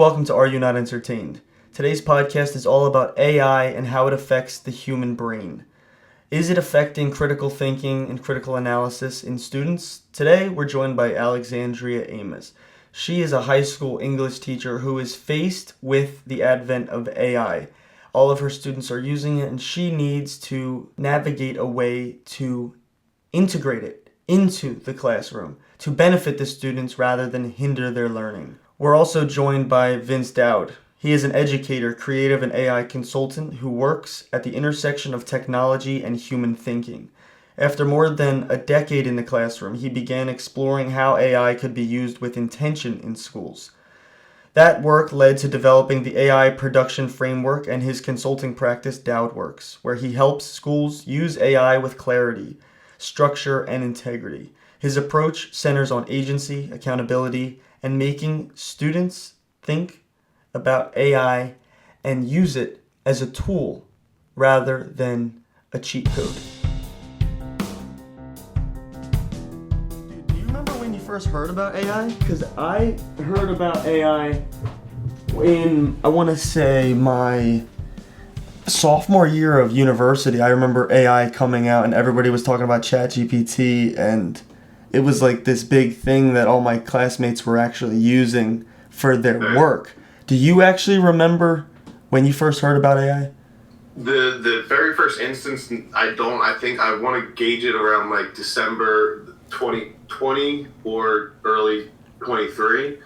Welcome to Are You Not Entertained? Today's podcast is all about AI and how it affects the human brain. Is it affecting critical thinking and critical analysis in students? Today, we're joined by Alexandria Rose. She is a high school English teacher who is faced with the advent of AI. All of her students are using it, and she needs to navigate a way to integrate it into the classroom to benefit the students rather than hinder their learning. We're also joined by Doud. He is an educator, creative, and AI consultant who works at the intersection of technology and human thinking. After more than a decade in the classroom, he began exploring how AI could be used with intention in schools. That work led to developing the AI production framework and his consulting practice, DoudWorks, where he helps schools use AI with clarity, structure, and integrity. His approach centers on agency, accountability, and making students think about AI and use it as a tool rather than a cheat code. Do you remember when you first heard about AI? Because I heard about AI in, I want to say, my sophomore year of university. I remember AI coming out and everybody was talking about ChatGPT, and it was like this big thing that all my classmates were actually using for their work. Do you actually remember when you first heard about AI? The very first instance, I don't. I think I want to gauge it around like December 2020 or early 23.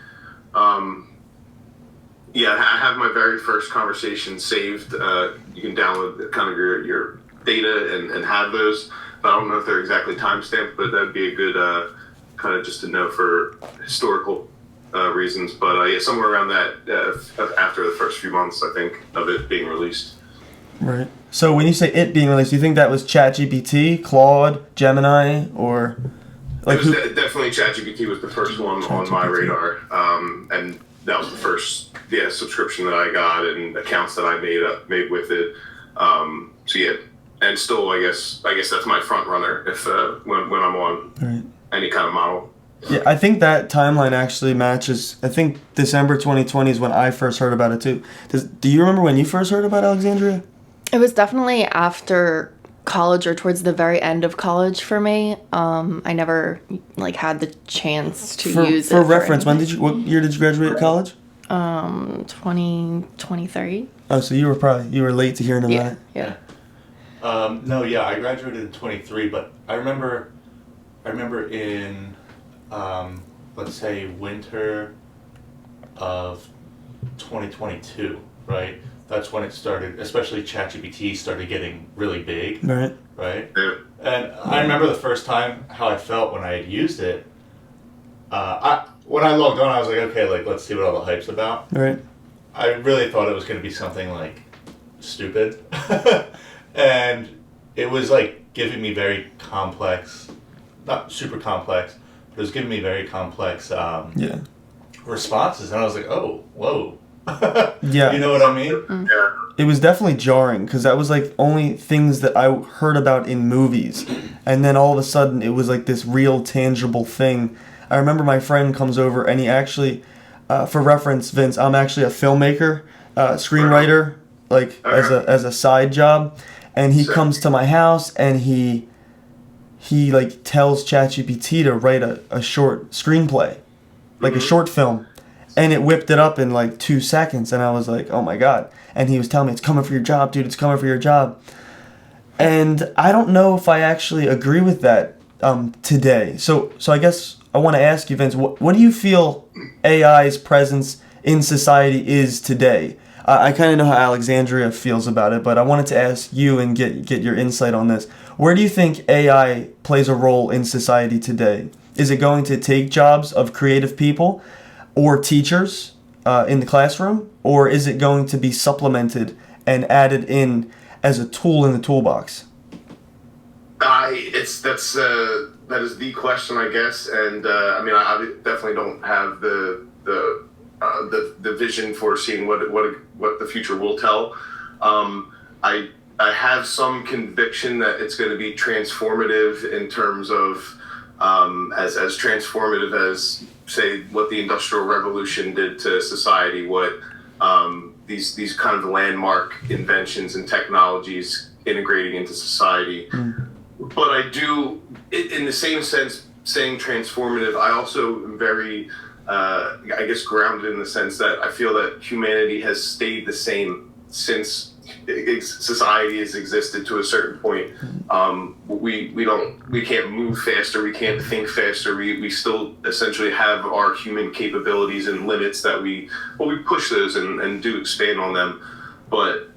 Yeah, I have my very first conversation saved. You can download kind of your data and have those. I don't know if they're exactly timestamped, but that'd be a good kind of just to know for historical reasons. But yeah, somewhere around that after the first few months, I think, of it being released. Right. So when you say it being released, do you think that was ChatGPT, Claude, Gemini, or like it was definitely ChatGPT was the first one on my radar, and that was the first subscription that I got and accounts that I made with it. So yeah. And still, I guess that's my front runner if when I'm on any kind of model. Yeah, I think that timeline actually matches. I think December 2020 is when I first heard about it too. Do you remember when you first heard about Alexandria? It was definitely after college or towards the very end of college for me. I never had the chance to use it. For reference, what year did you graduate college? 2023. Oh, so you were late to hearing about it. Yeah. I graduated in 23, but I remember in, let's say, winter of 2022, right? That's when it started, especially ChatGPT started getting really big. Right. Right? And I remember the first time how I felt when I had used it. When I logged on, I was like, okay, let's see what all the hype's about. Right. I really thought it was going to be something, stupid. And it was giving me very complex, not super complex, but it was giving me very complex responses. And I was like, oh, whoa. Yeah. You know what I mean? Mm-hmm. Yeah. It was definitely jarring because that was only things that I heard about in movies. And then all of a sudden it was this real tangible thing. I remember my friend comes over and he actually, for reference, Vince, I'm actually a filmmaker, screenwriter, as a side job. And he comes to my house and he tells ChatGPT to write a short screenplay, a short film. And it whipped it up in 2 seconds. And I was like, oh my God. And he was telling me, it's coming for your job, dude. It's coming for your job. And I don't know if I actually agree with that today. So I guess I want to ask you, Vince, what do you feel AI's presence in society is today? I kind of know how Alexandria feels about it, but I wanted to ask you and get your insight on this. Where do you think AI plays a role in society today? Is it going to take jobs of creative people or teachers in the classroom, or is it going to be supplemented and added in as a tool in the toolbox? That is the question, I guess, and I definitely don't have the vision for seeing what the future will tell. I have some conviction that it's going to be transformative in terms of as transformative as, say, what the Industrial Revolution did to society, what these kind of landmark inventions and technologies integrating into society. But I do, in the same sense, saying transformative, I also am very, I guess, grounded in the sense that I feel that humanity has stayed the same since society has existed to a certain point. We can't move faster, we can't think faster, we still essentially have our human capabilities and limits that we push those and do expand on them. But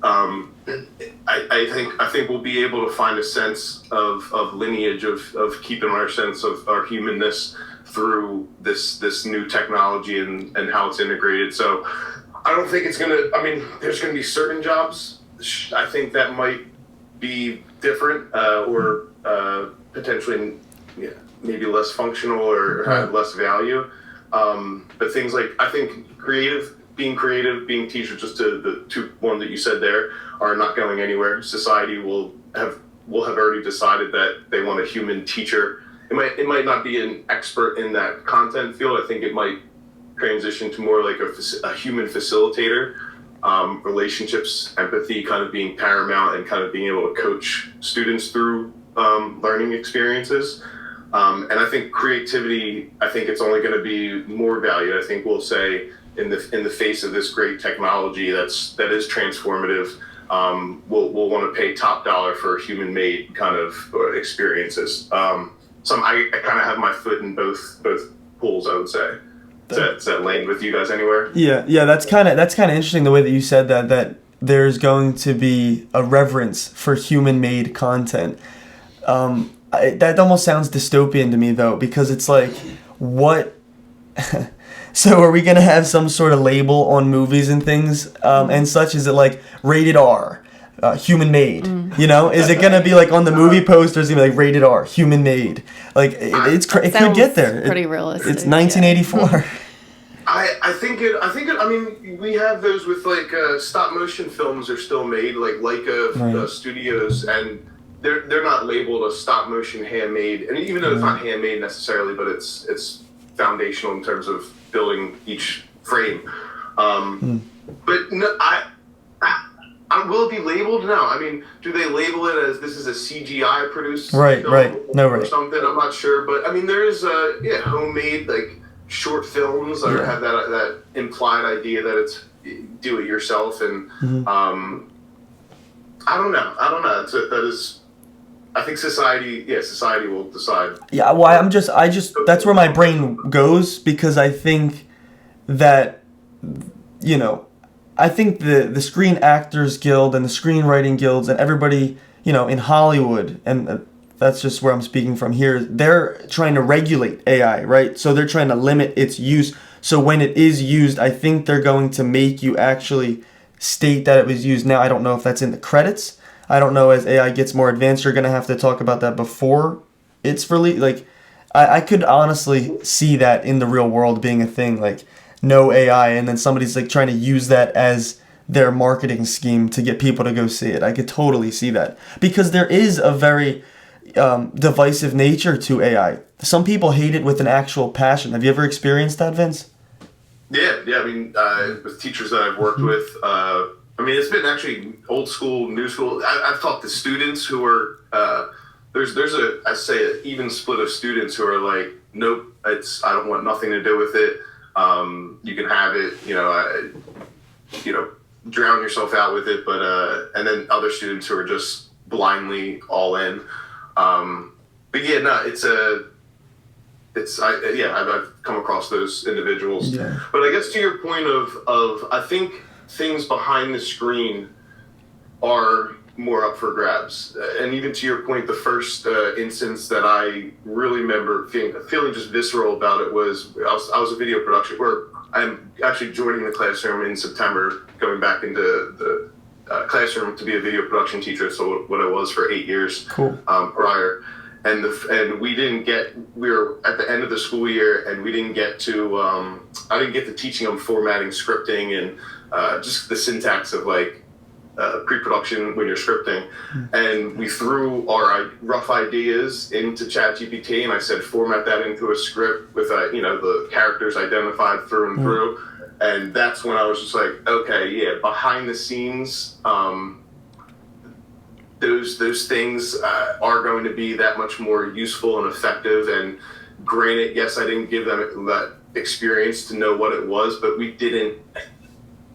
I think we'll be able to find a sense of lineage of keeping our sense of our humanness through this new technology and how it's integrated. So I don't think it's gonna, I mean, there's gonna be certain jobs I think that might be different or potentially maybe less functional or have less value. But things like, I think being creative, being teacher, just to the one that you said there, are not going anywhere. Society will have already decided that they want a human teacher. It might not be an expert in that content field. I think it might transition to more like a human facilitator. Relationships, empathy kind of being paramount, and kind of being able to coach students through learning experiences. And I think creativity, I think it's only going to be more valued. I think we'll say in the face of this great technology that is transformative, we'll want to pay top dollar for human-made kind of experiences. So I kind of have my foot in both pools, I would say. Does that land with you guys anywhere? Yeah. That's kind of interesting the way that you said that there's going to be a reverence for human-made content. That almost sounds dystopian to me though, because it's like, what? So are we gonna have some sort of label on movies and things and such? Is it like rated R? Human made, Is it gonna be like on the movie posters? Gonna be like rated R, human made. Like it could get there. Pretty realistic. It's 1984. I think it. I mean, we have those with like stop motion films are still made, like Leica Studios, and they're not labeled a stop motion handmade. And even though it's not handmade necessarily, but it's foundational in terms of building each frame. But no, will it be labeled? No. I mean, do they label it as this is a CGI produced film or something? I'm not sure. But I mean, there is homemade like short films that have that implied idea that it's do it yourself, and I don't know. That is. I think society will decide. Yeah, well, I just that's where my brain goes, because I think that I think the Screen Actors Guild and the Screenwriting Guilds and everybody, in Hollywood, and that's just where I'm speaking from here, they're trying to regulate AI, right? So they're trying to limit its use. So when it is used, I think they're going to make you actually state that it was used. Now, I don't know if that's in the credits. I don't know, as AI gets more advanced, you're going to have to talk about that before it's released. Like, I could honestly see that in the real world being a thing, like, no AI, and then somebody's like trying to use that as their marketing scheme to get people to go see it. I could totally see that, because there is a very divisive nature to AI. Some people hate it with an actual passion. Have you ever experienced that, Vince? Yeah. I mean, with teachers that I've worked with, I mean, it's been actually old school, new school. I've talked to students who are there's an even split of students who are like, nope, I don't want nothing to do with it. You can have it, drown yourself out with it, but and then other students who are just blindly all in. But yeah, no, I've come across those individuals. Yeah. But I guess to your point of I think things behind the screen are more up for grabs. And even to your point, the first instance that I really remember feeling just visceral about it was I was a video production, where I'm actually joining the classroom in September, going back into the classroom to be a video production teacher. So what I was for 8 years prior. And we were at the end of the school year, and we didn't get to, I didn't get to teaching them formatting, scripting, and just the syntax of like pre-production when you're scripting, and we threw our rough ideas into ChatGPT, and I said format that into a script with the characters identified through and through, and that's when I was just like, okay, yeah, behind the scenes, those things are going to be that much more useful and effective. And granted, yes, I didn't give them that experience to know what it was, but we didn't.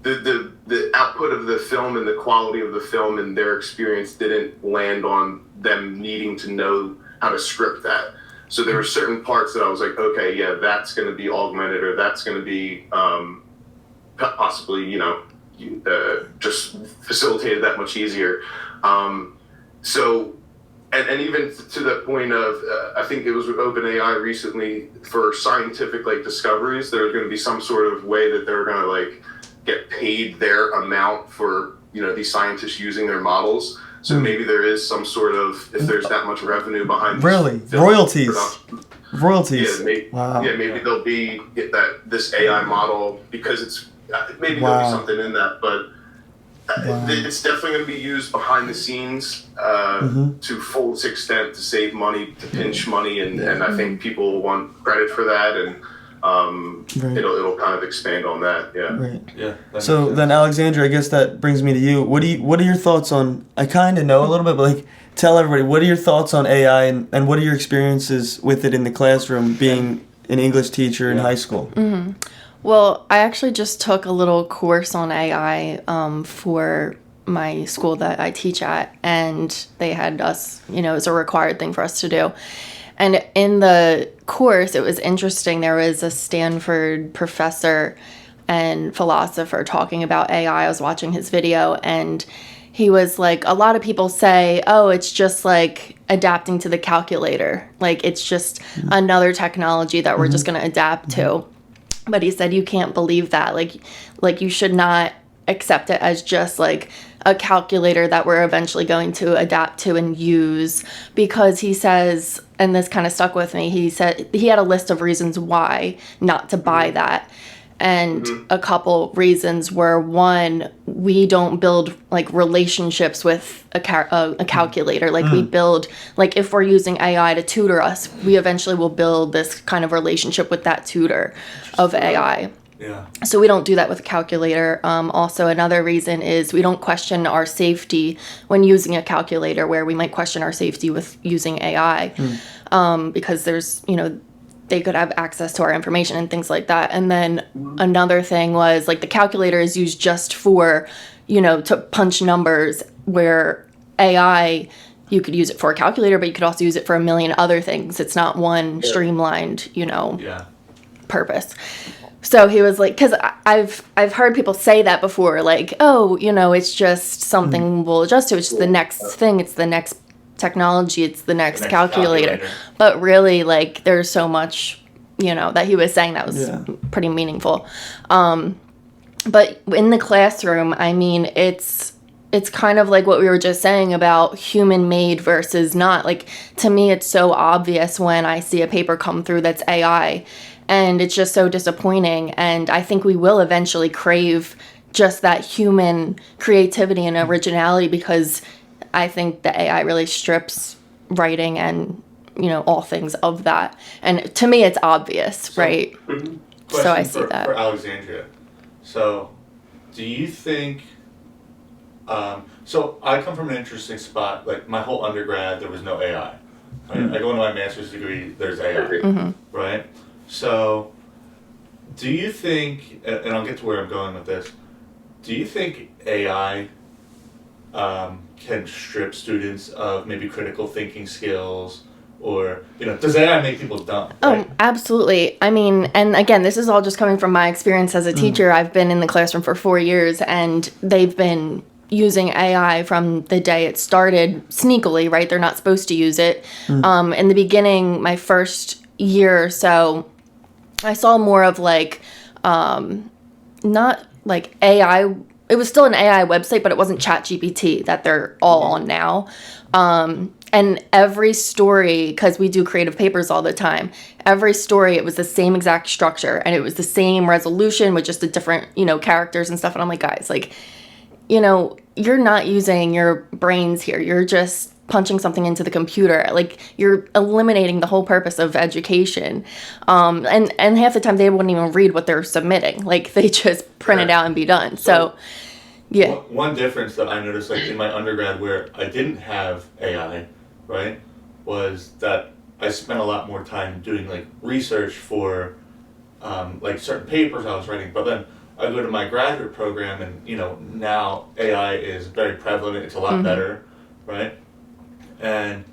The output of the film and the quality of the film and their experience didn't land on them needing to know how to script that. So there were certain parts that I was like, okay, yeah, that's going to be augmented, or that's going to be possibly, just facilitated that much easier. So, and even to the point of, I think it was with OpenAI recently, for scientific discoveries, there was going to be some sort of way that they're going to get paid their amount for these scientists using their models. So maybe there is some sort of, if there's that much revenue behind royalties. Yeah, maybe there'll be this AI model, because it's maybe there'll be something in that, but it's definitely going to be used behind the scenes to full extent to save money, to pinch money, and I think people want credit for that, and it'll kind of expand on that. So then, Alexandria, I guess that brings me to you. What are your thoughts on? I kind of know a little bit, but tell everybody, what are your thoughts on AI, and what are your experiences with it in the classroom, being an English teacher in high school? Well, I actually just took a little course on AI for my school that I teach at, and they had us, it was a required thing for us to do. And in the course, it was interesting. There was a Stanford professor and philosopher talking about AI. I was watching his video, and he was like, a lot of people say, oh, it's just adapting to the calculator. It's just another technology that we're just going to adapt to. But he said, you can't believe that. You should not accept it as just a calculator that we're eventually going to adapt to and use, because he says, and this kind of stuck with me, he said he had a list of reasons why not to buy that. And a couple reasons were, one, we don't build relationships with a calculator. We build, if we're using AI to tutor us, we eventually will build this kind of relationship with that tutor of AI. Yeah. So we don't do that with a calculator. Also, another reason is we don't question our safety when using a calculator, where we might question our safety with using AI, because there's, they could have access to our information and things like that. And then another thing was the calculator is used just for, to punch numbers, where AI, you could use it for a calculator, but you could also use it for a million other things. It's not one streamlined, purpose. So he was like, because I've heard people say that before, it's just something we'll adjust to. It's just the next thing. It's the next technology. It's the next calculator. But really, there's so much, that he was saying that was pretty meaningful. But in the classroom, I mean, it's kind of like what we were just saying about human made versus not. To me, it's so obvious when I see a paper come through that's AI. And it's just so disappointing. And I think we will eventually crave just that human creativity and originality, because I think the AI really strips writing and, all things of that. And to me, it's obvious, right? So I see that. For Alexandria. So do you think... so I come from an interesting spot. My whole undergrad, there was no AI. Right? I go into my master's degree, there's AI. Right? So, do you think, and I'll get to where I'm going with this, do you think AI can strip students of maybe critical thinking skills, or, does AI make people dumb? Right? Oh, absolutely. I mean, and again, this is all just coming from my experience as a teacher. I've been in the classroom for 4 years, and they've been using AI from the day it started sneakily, right? They're not supposed to use it. In the beginning, my first year or so, I saw more of not AI. It was still an AI website, but it wasn't ChatGPT that they're all on now. And every story, because we do creative papers all the time, every story, it was the same exact structure, and it was the same resolution with just the different, characters and stuff. And I'm like, guys, you're not using your brains here. You're just punching something into the computer. Like, you're eliminating the whole purpose of education. And half the time they wouldn't even read what they're submitting. Like, they just print it out and be done. So yeah. One difference that I noticed, like in my undergrad where I didn't have AI, right, was that I spent a lot more time doing like research for like certain papers I was writing. But then I go to my graduate program, and now AI is very prevalent. It's a lot better, right? And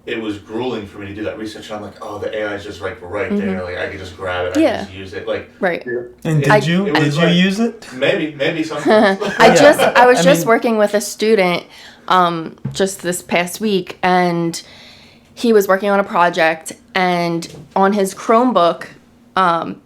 it was grueling for me to do that research. And I'm like, oh, the AI is just like right there. Like, I could just grab it. I can just use it. Like, right. And did you use it? Maybe sometimes. I was just working with a student just this past week, and he was working on a project, and on his Chromebook, I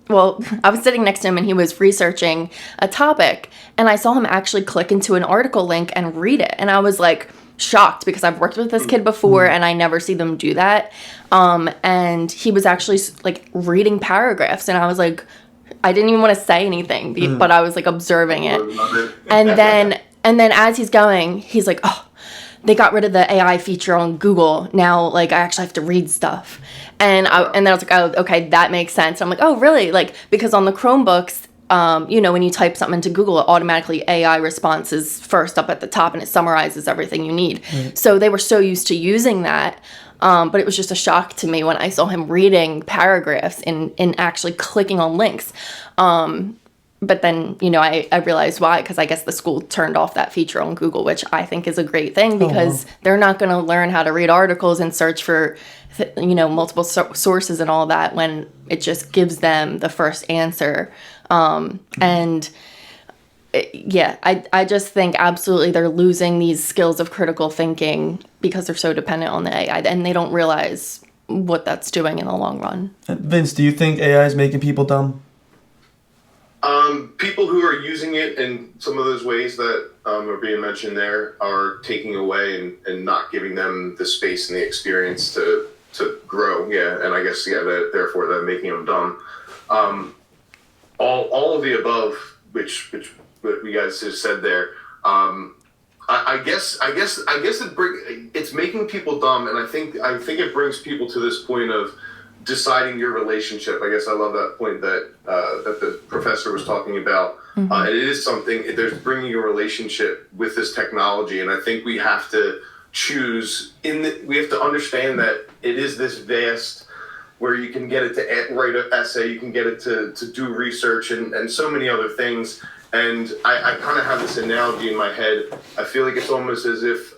was sitting next to him and he was researching a topic, and I saw him actually click into an article link and read it. And I was like shocked, because I've worked with this kid before and I never see them do that. And he was actually like reading paragraphs, and I was like, I didn't even want to say anything, but I was like observing it. And then as he's going, he's like, oh, they got rid of the AI feature on Google. Now, like, I actually have to read stuff. And then I was like, oh, okay, that makes sense. I'm like, oh, really? Like, because on the Chromebooks, when you type something into Google, it automatically AI response is first up at the top, and it summarizes everything you need. So they were so used to using that. But it was just a shock to me when I saw him reading paragraphs and actually clicking on links. But then, I realized why, because I guess the school turned off that feature on Google, which I think is a great thing, because they're not going to learn how to read articles and search for, multiple sources and all that, when it just gives them the first answer. I just think absolutely they're losing these skills of critical thinking because they're so dependent on the AI, and they don't realize what that's doing in the long run. Vince, do you think AI is making people dumb? People who are using it in some of those ways that are being mentioned there are taking away and not giving them the space and the experience to grow. Yeah, and I guess therefore they're making them dumb. All of the above, which what you guys just said there. I guess it's making people dumb, and I think it brings people to this point of deciding your relationship. I guess I love that point that the professor was talking about. And it is something, there's bringing your relationship with this technology, and I think we have to choose, we have to understand that it is this vast, where you can get it to write an essay, you can get it to do research and so many other things. And I kind of have this analogy in my head. I feel like it's almost as if,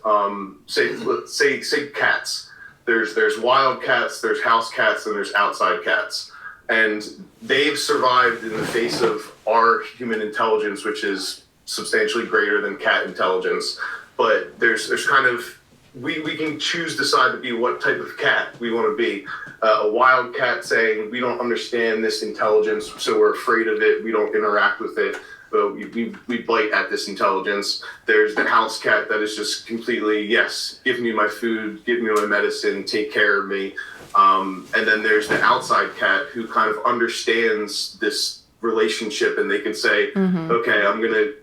say cats. There's wild cats, there's house cats, and there's outside cats. And they've survived in the face of our human intelligence, which is substantially greater than cat intelligence. But there's kind of, we can decide to be what type of cat we want to be. A wild cat saying, we don't understand this intelligence, so we're afraid of it, we don't interact with it. But we bite at this intelligence. There's the house cat that is just completely, yes, give me my food, give me my medicine, take care of me. And then there's the outside cat who kind of understands this relationship, and they can say, okay, I'm going to,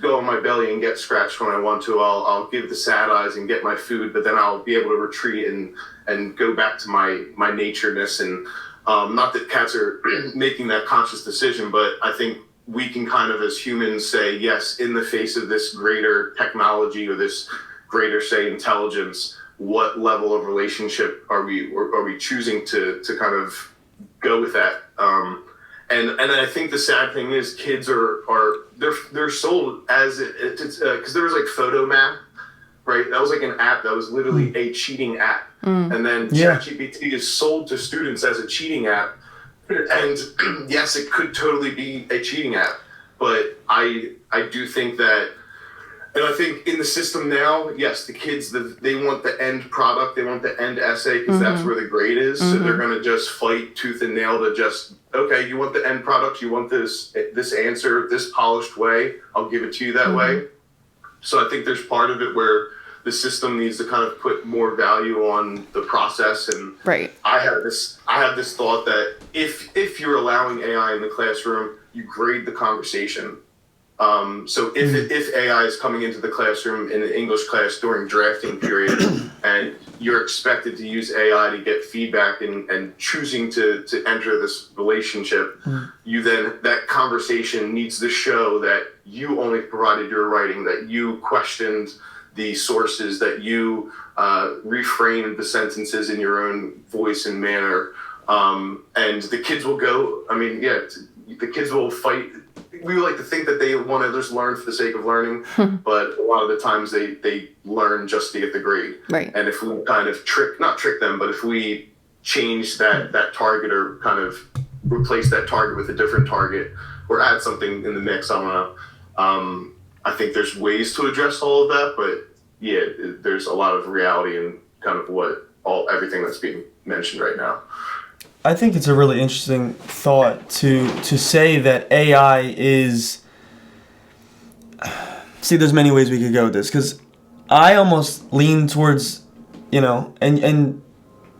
go on my belly and get scratched when I want to. I'll give the sad eyes and get my food, but then I'll be able to retreat and go back to my natureness. And not that cats are making that conscious decision, but I think we can kind of, as humans, say, yes, in the face of this greater technology or this greater, say, intelligence, what level of relationship are we choosing to kind of go with that? And I think the sad thing is kids they're sold as it's because there was like Photomap, right? That was like an app that was literally a cheating app, and then ChatGPT is sold to students as a cheating app. And yes, it could totally be a cheating app, but I do think that, and I think in the system now, yes, the kids, they want the end product, they want the end essay, because that's where the grade is. So they're going to just fight tooth and nail to just, okay, you want the end product, you want this answer, this polished way, I'll give it to you that way. So I think there's part of it where the system needs to kind of put more value on the process. And I have this thought that if you're allowing AI in the classroom, you grade the conversation. So if AI is coming into the classroom in an English class during drafting period, and you're expected to use AI to get feedback and choosing to enter this relationship, you then, that conversation needs to show that you only provided your writing, that you questioned the sources, that you reframed the sentences in your own voice and manner. And the kids will go, the kids will fight. We like to think that they want to just learn for the sake of learning, but a lot of the times they learn just to get the grade. Right. And if we kind of not trick them, but if we change that target, or kind of replace that target with a different target, or add something in the mix, I don't know. I think there's ways to address all of that, but yeah, there's a lot of reality in kind of everything that's being mentioned right now. I think it's a really interesting thought to say that AI is... See, there's many ways we could go with this, because I almost lean towards, and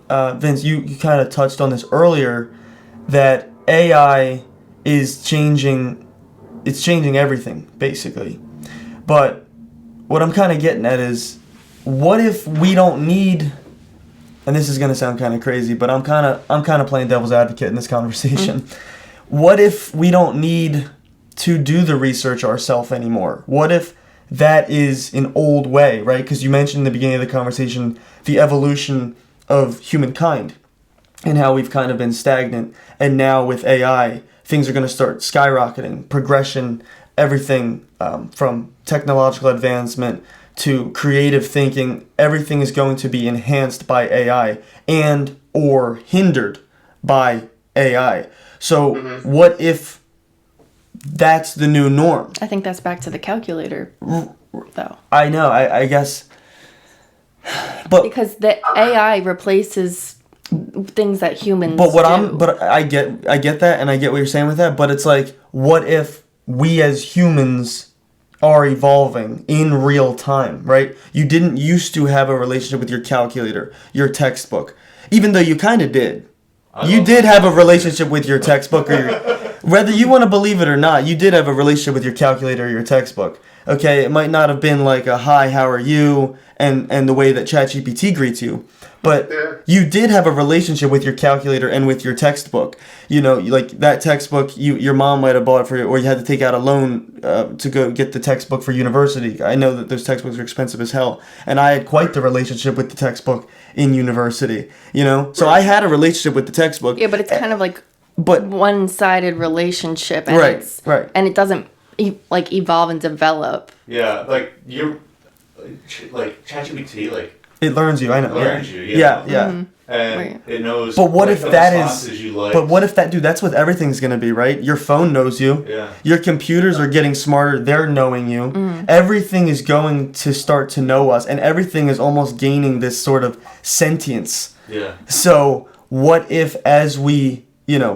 Vince, you kind of touched on this earlier, that AI is changing everything, basically. But what I'm kind of getting at is, what if we don't need... And this is going to sound kind of crazy, but I'm kind of playing devil's advocate in this conversation. Mm-hmm. What if we don't need to do the research ourselves anymore? What if that is an old way, right? Because you mentioned in the beginning of the conversation the evolution of humankind and how we've kind of been stagnant. And now with AI, things are going to start skyrocketing. Progression, everything from technological advancement to creative thinking, everything is going to be enhanced by AI and or hindered by AI. So what if that's the new norm? I think that's back to the calculator, though. I know, I guess. But because the AI replaces things that humans do. But I get that, and I get what you're saying with that, but it's like, what if we as humans are evolving in real time, right? You didn't used to have a relationship with your calculator, your textbook, even though you kind of did. You did have a relationship with your textbook, or whether you want to believe it or not, you did have a relationship with your calculator or your textbook. Okay, it might not have been like a hi, how are you, and the way that ChatGPT greets you, but you did have a relationship with your calculator and with your textbook. Like that textbook, your mom might have bought it for you, or you had to take out a loan to go get the textbook for university. I know that those textbooks are expensive as hell, and I had quite the relationship with the textbook in university. So I had a relationship with the textbook. Yeah, but it's kind of like one-sided relationship, and right, and it doesn't evolve and develop. Yeah, like you're like ChatGPT, like it learns you. I know. Learns you. Yeah. Mm-hmm. And it knows. But what if that is? Like. But what if that, dude? That's what everything's gonna be, right? Your phone knows you. Yeah. Your computers are getting smarter. They're knowing you. Mm-hmm. Everything is going to start to know us, and everything is almost gaining this sort of sentience. Yeah. So what if, as we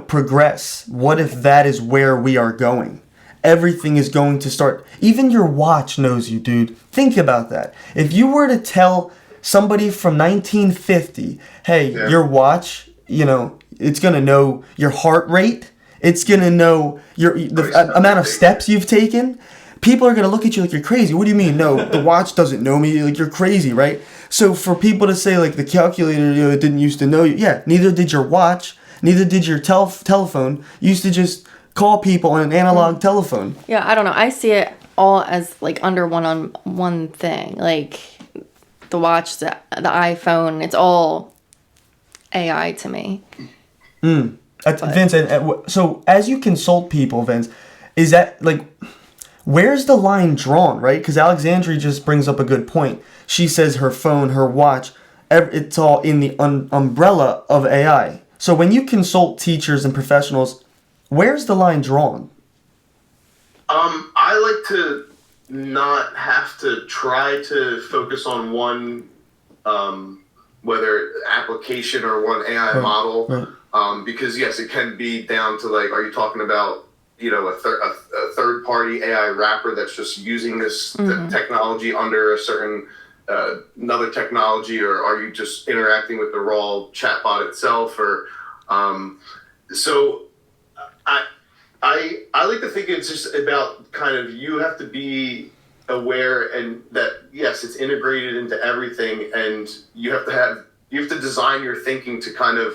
progress, what if that is where we are going? Everything is going to start. Even your watch knows you, dude. Think about that. If you were to tell somebody from 1950, hey, your watch, it's going to know your heart rate. It's going to know the amount of steps you've taken. People are going to look at you like you're crazy. What do you mean? No, the watch doesn't know me. Like, you're crazy, right? So for people to say, like, the calculator, it didn't used to know you. Yeah, neither did your watch. Neither did your telephone. You used to just call people on an analog telephone. Yeah, I don't know. I see it all as like under one thing. Like the watch, the iPhone, it's all AI to me. Vince, so as you consult people, Vince, is that like, where's the line drawn, right? Because Alexandria just brings up a good point. She says her phone, her watch, it's all in the umbrella of AI. So when you consult teachers and professionals, where's the line drawn? I like to not have to try to focus on one, whether application or one AI model, because yes, it can be down to like, are you talking about a third party AI wrapper that's just using this technology under a certain another technology, or are you just interacting with the raw chatbot itself, or so I like to think it's just about kind of, you have to be aware, and that yes, it's integrated into everything, and you have to design your thinking to kind of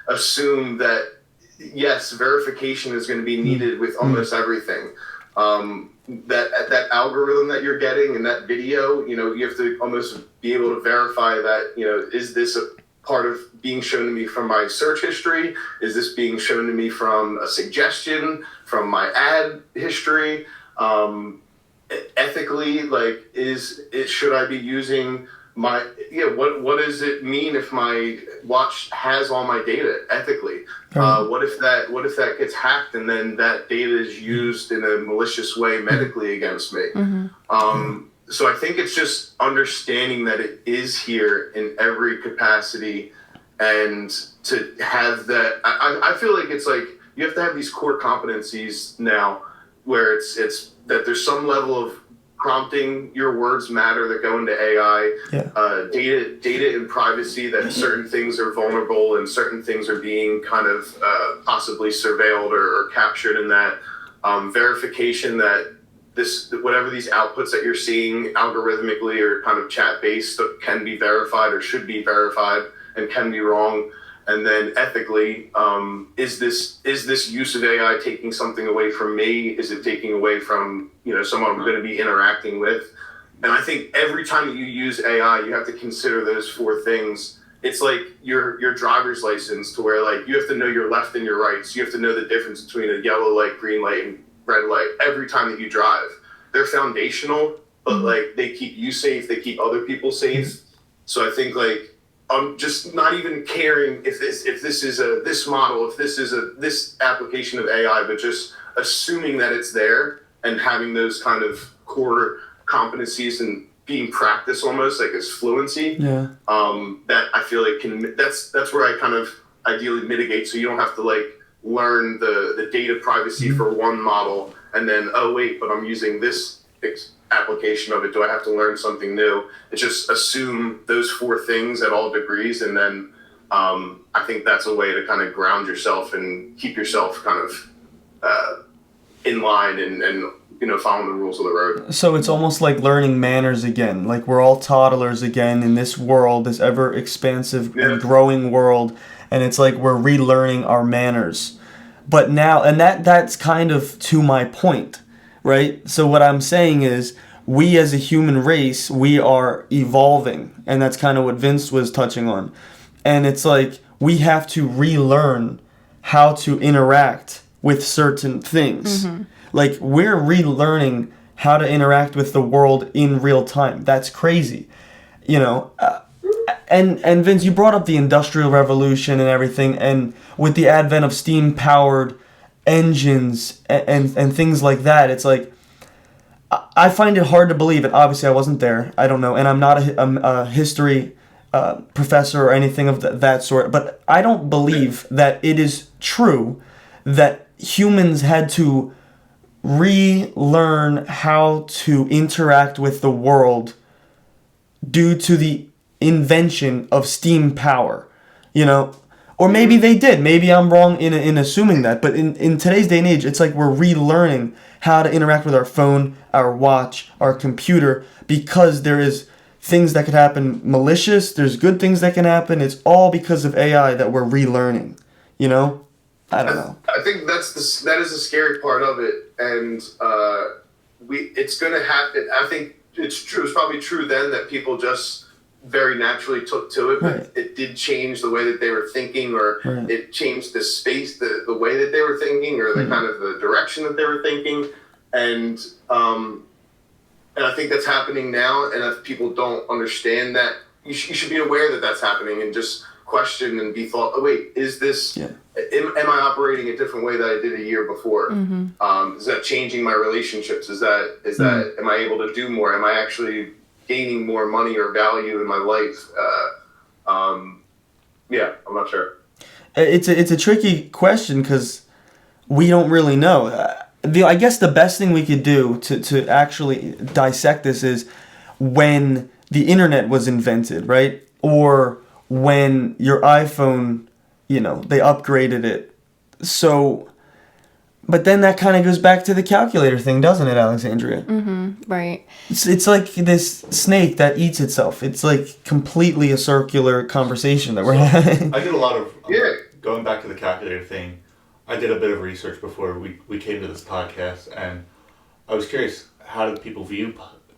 assume that yes, verification is going to be needed with almost everything. That algorithm that you're getting in that video, you have to almost be able to verify that, is this a part of being shown to me from my search history? Is this being shown to me from a suggestion, from my ad history? Ethically, like, should I be using what does it mean if my watch has all my data ethically? What if that gets hacked and then that data is used in a malicious way medically against me? So I think it's just understanding that it is here in every capacity, and to have that. I feel like it's like you have to have these core competencies now, where it's that there's some level of prompting your words matter that go into AI, data and privacy, that certain things are vulnerable and certain things are being kind of possibly surveilled or captured in that, verification that whatever these outputs that you're seeing algorithmically or kind of chat based can be verified or should be verified and can be wrong. And then ethically, is this use of AI taking something away from me? Is it taking away from someone I'm going to be interacting with? And I think every time that you use AI, you have to consider those four things. It's like your driver's license, to where like you have to know your left and your right. So you have to know the difference between a yellow light, green light, and red light every time that you drive. They're foundational, but like they keep you safe, they keep other people safe. So I think like I'm just not even caring if this is this model, if this is this application of AI, but just assuming that it's there and having those kind of core competencies and being practiced almost like as fluency. That I feel like that's where I kind of ideally mitigate, so you don't have to like learn the data privacy for one model and then, oh wait, but I'm using this application of it. Do I have to learn something new? It's just assume those four things at all degrees, and then I think that's a way to kind of ground yourself and keep yourself kind of in line and following the rules of the road. So it's almost like learning manners again. Like we're all toddlers again in this world, this ever expansive and growing world, and it's like we're relearning our manners. But now, and that's kind of to my point, right? So what I'm saying is, we as a human race, we are evolving, and that's kind of what Vince was touching on. And it's like we have to relearn how to interact with certain things. Like we're relearning how to interact with the world in real time. That's crazy, And Vince, you brought up the Industrial Revolution and everything, and with the advent of steam-powered engines and things like that, it's like, I find it hard to believe it. Obviously, I wasn't there. I don't know, and I'm not a history professor or anything of that sort, but I don't believe that it is true that humans had to relearn how to interact with the world due to the invention of steam power, or maybe they did. Maybe I'm wrong in assuming that, but in today's day and age, it's like we're relearning how to interact with our phone, our watch, our computer, because there is things that could happen malicious, there's good things that can happen. It's all because of AI that we're relearning, I don't know. I think that is the scary part of it, and it's going to happen. I think it's true. It's probably true then that people just very naturally took to it, but it did change the way that they were thinking, or it changed the space, the way that they were thinking, or the kind of the direction that they were thinking, and I think that's happening now. And if people don't understand that, you should be aware that that's happening, and just question and be thought, oh wait, is this? Am I operating a different way that I did a year before? Is that changing my relationships? Is that am I able to do more? Am I actually gaining more money or value in my life? I'm not sure. It's a tricky question because we don't really know. I guess the best thing we could do to actually dissect this is when the internet was invented, right? Or when your iPhone, they upgraded it. So But then that kind of goes back to the calculator thing, doesn't it, Alexandria? Right. It's like this snake that eats itself. It's like completely a circular conversation that we're having. I did a lot of, Yeah. going back to the calculator thing, I did a bit of research before we came to this podcast, and I was curious, how did people view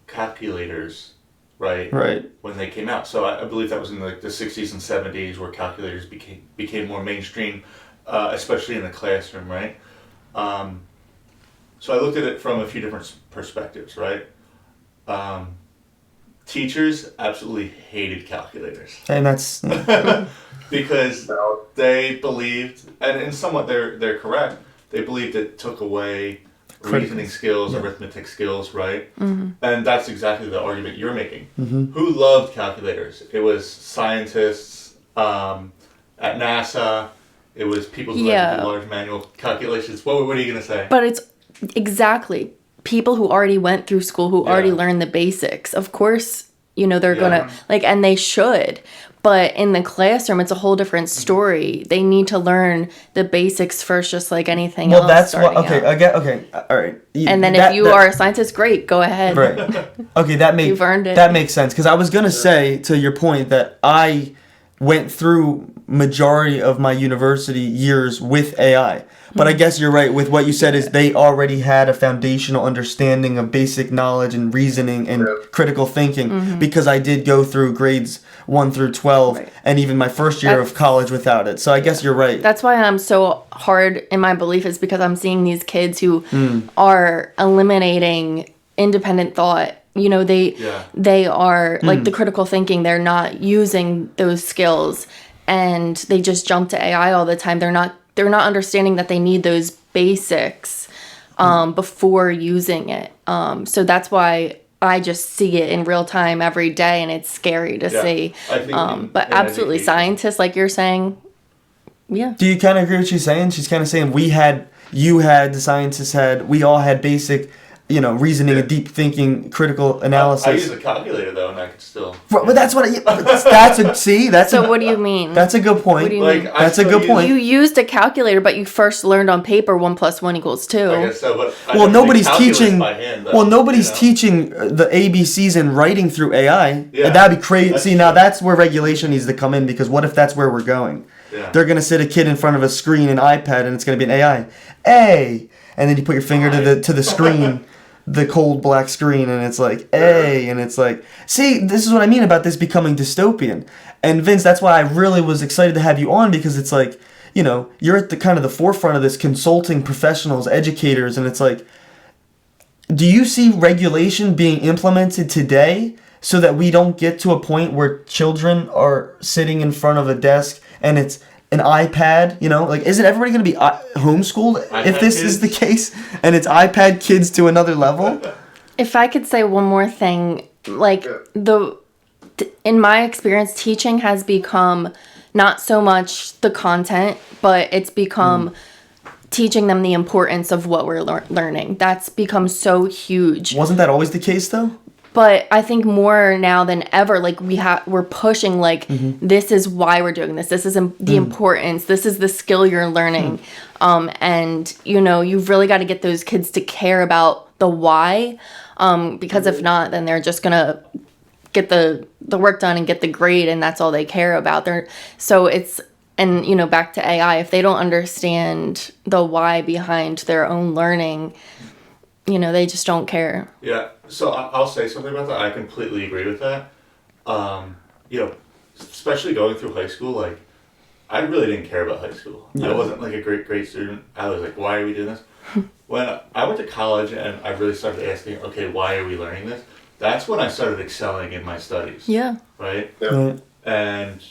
calculators, right? Right. When they came out. So I believe that was in the 60s and 70s where calculators became more mainstream, especially in the classroom, right? So I looked at it from a few different perspectives, right? Teachers absolutely hated calculators. And that's... Because they believed, and in somewhat they're correct, they believed it took away reasoning skills, arithmetic skills, right? And that's exactly the argument you're making. Who loved calculators? It was scientists at NASA. It was people who had to do large manual calculations. What are you going to say? But it's exactly people who already went through school, who already learned the basics. Of course, they're going to, and they should. But in the classroom, it's a whole different story. They need to learn the basics first, just like anything else. Well, that's what... Okay, all right. And then if you are a scientist, great, go ahead. Right. Okay, You've earned it. That makes sense. Because I was going to say, to your point, that I went through majority of my university years with AI. But I guess you're right with what you said is they already had a foundational understanding of basic knowledge and reasoning and critical thinking because I did go through grades 1 through 12 and even my first year of college without it. So I guess you're right. That's why I'm so hard in my belief is because I'm seeing these kids who are eliminating independent thought. They are like the critical thinking. They're not using those skills and they just jump to AI all the time. They're not understanding that they need those basics before using it. So that's why I just see it in real time every day, and it's scary to see. I think but absolutely, scientists, like you're saying, yeah. Do you kind of agree with what she's saying? She's kind of saying the scientists had, we all had basic, reasoning and deep thinking, critical analysis. I use a calculator though, and I could still. But that's what So what do you mean? That's a good point. What do you mean? That's a good point. You used a calculator, but you first learned on paper 1 + 1 = 2. I guess so, but I Well, never nobody's did calculus teaching. by hand, though, Well, nobody's teaching the ABCs and writing through AI. Yeah. That'd be crazy. That's See, now that's where regulation needs to come in because what if that's where we're going? Yeah. They're gonna sit a kid in front of a screen, an iPad, and it's gonna be an AI. A, and then you put your finger to the screen. The cold black screen, and it's like A, and it's like, see, this is what I mean about this becoming dystopian. And Vince, that's why I really was excited to have you on because it's like, you're at the kind of the forefront of this, consulting professionals, educators, and it's like, do you see regulation being implemented today so that we don't get to a point where children are sitting in front of a desk and it's an iPad, isn't everybody going to be homeschooled if this is the case? And it's iPad kids to another level? If I could say one more thing, in my experience, teaching has become not so much the content, but it's become teaching them the importance of what we're learning. That's become so huge. Wasn't that always the case, though? But I think more now than ever, we're pushing, this is why we're doing this. This is the importance. This is the skill you're learning. And, you've really got to get those kids to care about the why. Because if not, then they're just going to get the work done and get the grade, and that's all they care about. Back to AI, if they don't understand the why behind their own learning, they just don't care. Yeah, so I'll say something about that. I completely agree with that. Especially going through high school, I really didn't care about high school. Yeah. I wasn't a great student. I was like, why are we doing this? When I went to college and I really started asking, okay, why are we learning this? That's when I started excelling in my studies. Yeah. Right? Yeah. And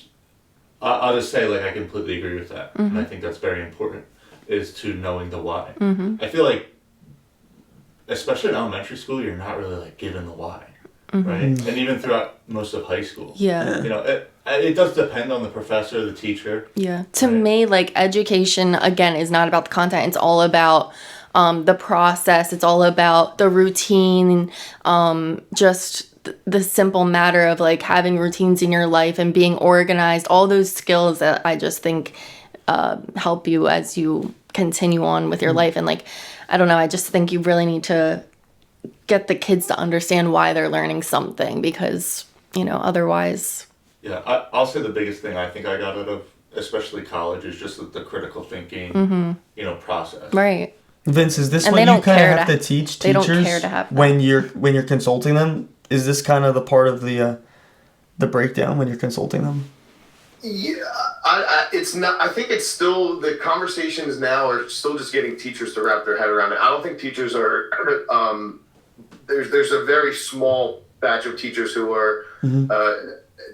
I'll just say, I completely agree with that. And I think that's very important, is to knowing the why. I feel like, especially in elementary school, you're not really given the why, right? And even throughout most of high school. Yeah. It does depend on the professor, the teacher. Yeah. To me, education, again, is not about the content. It's all about the process. It's all about the routine, just the simple matter of having routines in your life and being organized. All those skills that I just think help you as you continue on with your life. And like, I don't know, I just think you really need to get the kids to understand why they're learning something, because, you know, otherwise. Yeah, I'll say the biggest thing I think I got out of, especially college, is just the critical thinking, you know, process. Right. Vince, is this And what they you don't kind care of have to- to teach they don't teachers care to have that. when you're consulting them? Is this kind of the part of the breakdown when you're consulting them? Yeah, it's not. I think it's still, the conversations now are still just getting teachers to wrap their head around it. I don't think teachers are. There's a very small batch of teachers who are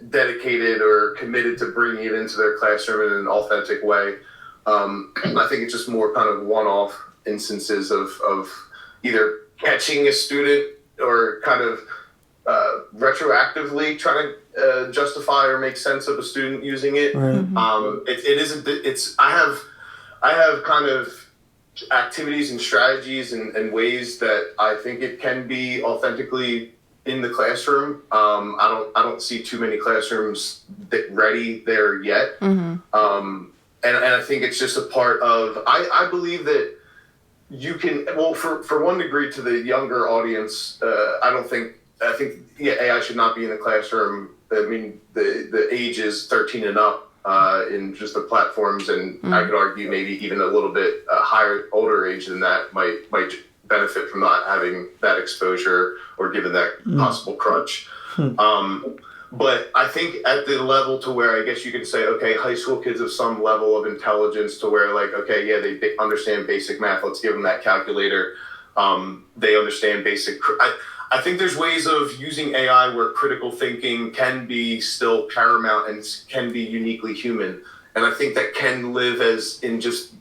dedicated or committed to bringing it into their classroom in an authentic way. I think it's just more kind of one-off instances of either catching a student or kind of retroactively trying to justify or make sense of a student using it. Right. I have kind of activities and strategies and ways that I think it can be authentically in the classroom. I don't see too many classrooms ready there yet. And I think it's just a part of, I believe that you can, well, for one degree, to the younger audience, I think AI should not be in the classroom. I mean, the age is 13 and up in just the platforms, and I could argue maybe even a little bit older age than that might benefit from not having that exposure or given that possible crutch. But I think at the level to where I guess you could say, okay, high school kids of some level of intelligence to where like, okay, yeah, they understand basic math. Let's give them that calculator. They understand basic. I think there's ways of using AI where critical thinking can be still paramount and can be uniquely human. And I think that can live as in just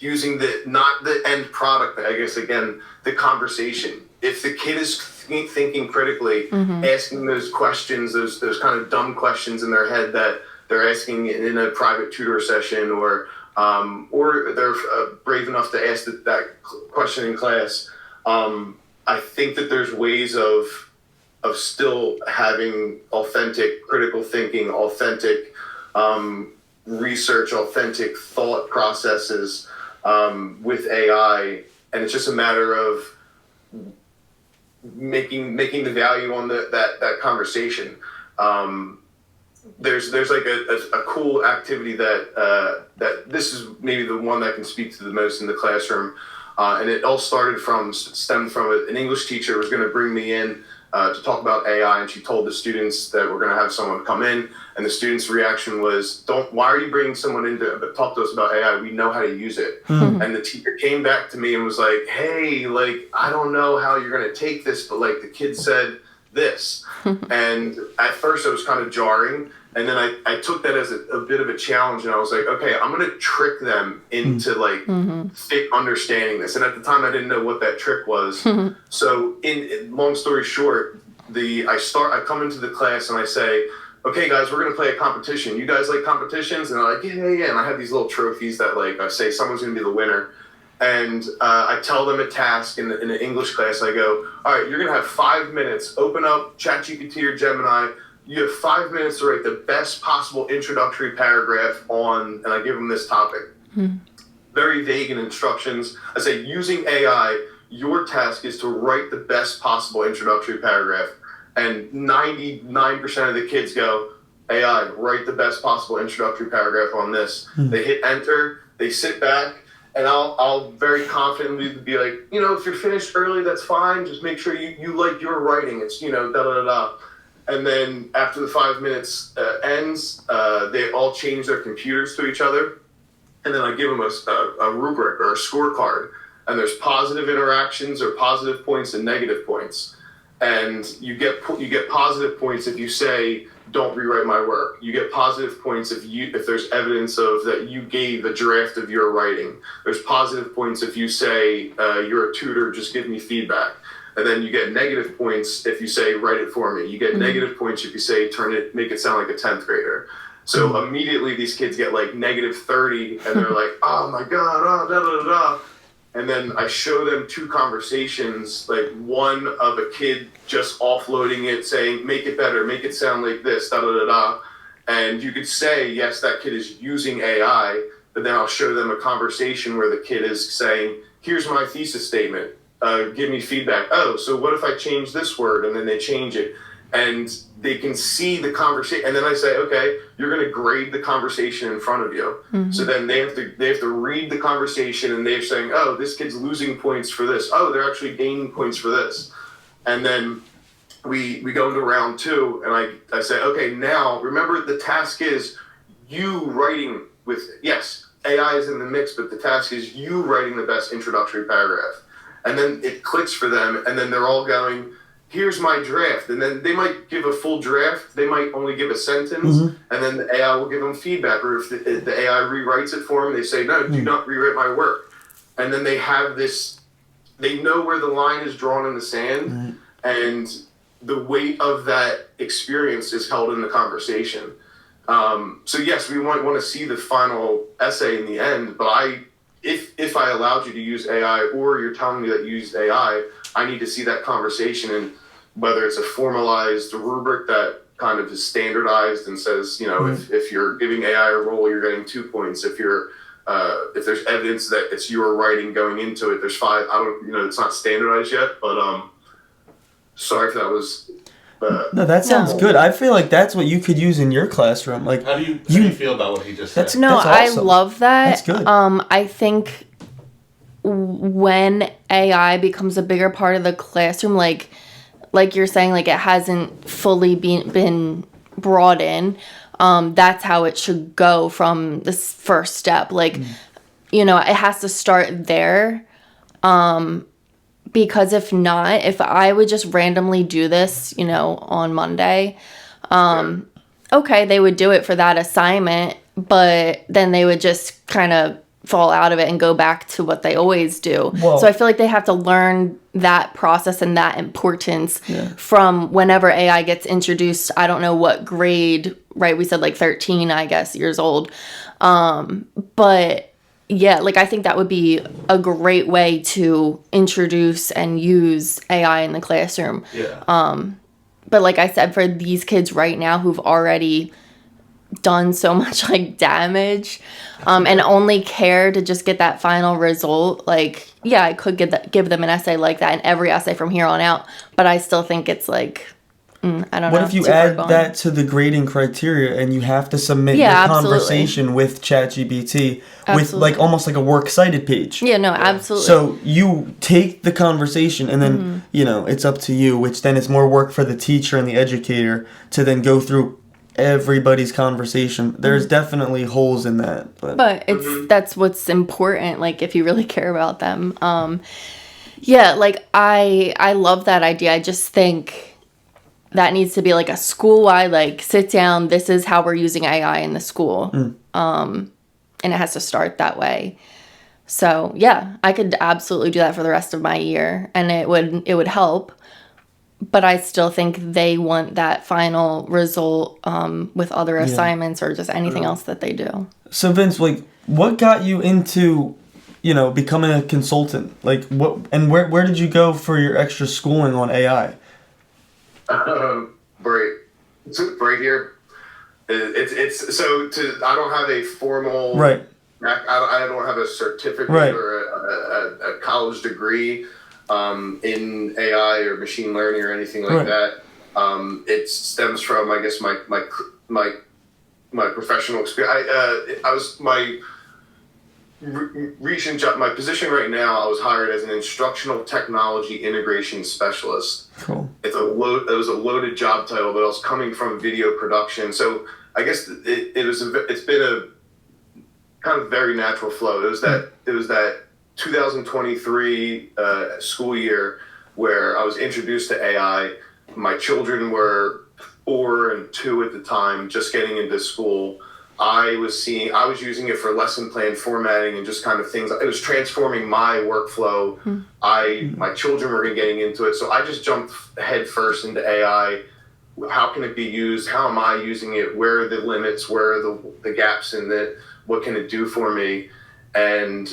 using not the end product, I guess, again, the conversation. If the kid is thinking critically, asking those questions, those kind of dumb questions in their head that they're asking in a private tutor session, or they're brave enough to ask that question in class, I think that there's ways of still having authentic critical thinking, authentic research, authentic thought processes with AI, and it's just a matter of making the value on that conversation. There's like a cool activity that this is maybe the one that can speak to the most in the classroom. And it all stemmed from an English teacher was going to bring me in to talk about AI, and she told the students that we're going to have someone come in, and the students' reaction was, why are you bringing someone in to talk to us about AI? We know how to use it. And the teacher came back to me and was like, hey, like, I don't know how you're going to take this, but like the kid said this. And at first it was kind of jarring. And then I took that as a bit of a challenge, and I was like, okay, I'm going to trick them into like thick understanding this. And at the time I didn't know what that trick was. So in long story short, I come into the class and I say, okay guys, we're going to play a competition. You guys like competitions? And they're like, yeah. And I have these little trophies that like, I say someone's going to be the winner. And I tell them a task in an English class. I go, all right, you're going to have 5 minutes. Open up ChatGPT or Gemini. You have 5 minutes to write the best possible introductory paragraph on, and I give them this topic. Very vague in instructions. I say, using AI, your task is to write the best possible introductory paragraph. And 99% of the kids go, AI, write the best possible introductory paragraph on this. They hit enter, they sit back, and I'll very confidently be like, if you're finished early, that's fine. Just make sure you like your writing. It's, da-da-da-da. And then after the 5 minutes ends, they all change their computers to each other. And then I give them a rubric or a scorecard. And there's positive interactions or positive points and negative points. And you get positive points if you say, don't rewrite my work. You get positive points if there's evidence of that you gave a draft of your writing. There's positive points if you say, you're a tutor, just give me feedback. And then you get negative points if you say, write it for me. You get negative points if you say, make it sound like a 10th grader. So immediately these kids get like negative 30 and they're like, oh my God, da-da-da-da. And then I show them 2 conversations, like one of a kid just offloading it, saying, make it better, make it sound like this, da-da-da-da. And you could say, yes, that kid is using AI, but then I'll show them a conversation where the kid is saying, here's my thesis statement, give me feedback. Oh, so what if I change this word? And then they change it. And they can see the conversation. And then I say, okay, you're going to grade the conversation in front of you. Mm-hmm. So then they have to read the conversation, and they're saying, oh, this kid's losing points for this. Oh, they're actually gaining points for this. And then we go into round 2, and I say, okay, now remember the task is you writing with, yes, AI is in the mix, but the task is you writing the best introductory paragraph. And then it clicks for them, and then they're all going, here's my draft. And then they might give a full draft. They might only give a sentence, and then the AI will give them feedback. Or if the AI rewrites it for them, they say, no, do not rewrite my work. And then they have this, they know where the line is drawn in the sand, and the weight of that experience is held in the conversation. So yes, we want to see the final essay in the end, but if I allowed you to use AI, or you're telling me that you used AI, I need to see that conversation, and whether it's a formalized rubric that kind of is standardized and says, if you're giving AI a role, you're getting 2 points. If there's evidence that it's your writing going into it, there's 5. It's not standardized yet, but sorry if that was. No, that sounds good. I feel like that's what you could use in your classroom. Like, how do you feel about what he just said? That's awesome. I love that. That's good. I think when AI becomes a bigger part of the classroom, like you're saying, like it hasn't fully been brought in, that's how it should go from this first step. Like, it has to start there. Because if not, if I would just randomly do this, on Monday, okay, they would do it for that assignment, but then they would just kind of fall out of it and go back to what they always do. Whoa. So I feel like they have to learn that process and that importance from whenever AI gets introduced. I don't know what grade, right? We said like 13, I guess, years old. But yeah, like I think that would be a great way to introduce and use AI in the classroom. Yeah. But like I said, for these kids right now who've already done so much like damage, and only care to just get that final result, like, yeah, I could give them an essay like that in every essay from here on out, but I still think it's like, I don't know. What if you add that to the grading criteria and you have to submit your conversation with ChatGPT with like almost like a works cited page? Yeah, no, absolutely. So you take the conversation and then, it's up to you, which then is more work for the teacher and the educator to then go through everybody's conversation. There's definitely holes in that. But that's what's important, like if you really care about them. Yeah, like I love that idea. I just think that needs to be like a school-wide, like sit down, this is how we're using AI in the school. And it has to start that way. So yeah, I could absolutely do that for the rest of my year, and it would help. But I still think they want that final result with other assignments or just anything else that they do. So Vince, like, what got you into, becoming a consultant? Like, what and where did you go for your extra schooling on AI? Right here. It's so I don't have a formal right. I don't have a certificate or a college degree in AI or machine learning or anything like that. It stems from, I guess, my professional experience. I was my recent job, my position right now. I was hired as an instructional technology integration specialist. Cool. It was a loaded job title, but I was coming from video production, so I guess it's been a kind of very natural flow. It was that 2023 school year where I was introduced to AI. My children were 4 and 2 at the time, just getting into school. I was using it for lesson plan formatting and just kind of things. It was transforming my workflow. My children were getting into it, so I just jumped head first into AI. How can it be used? How am I using it? Where are the limits? Where are the gaps in it? What can it do for me? And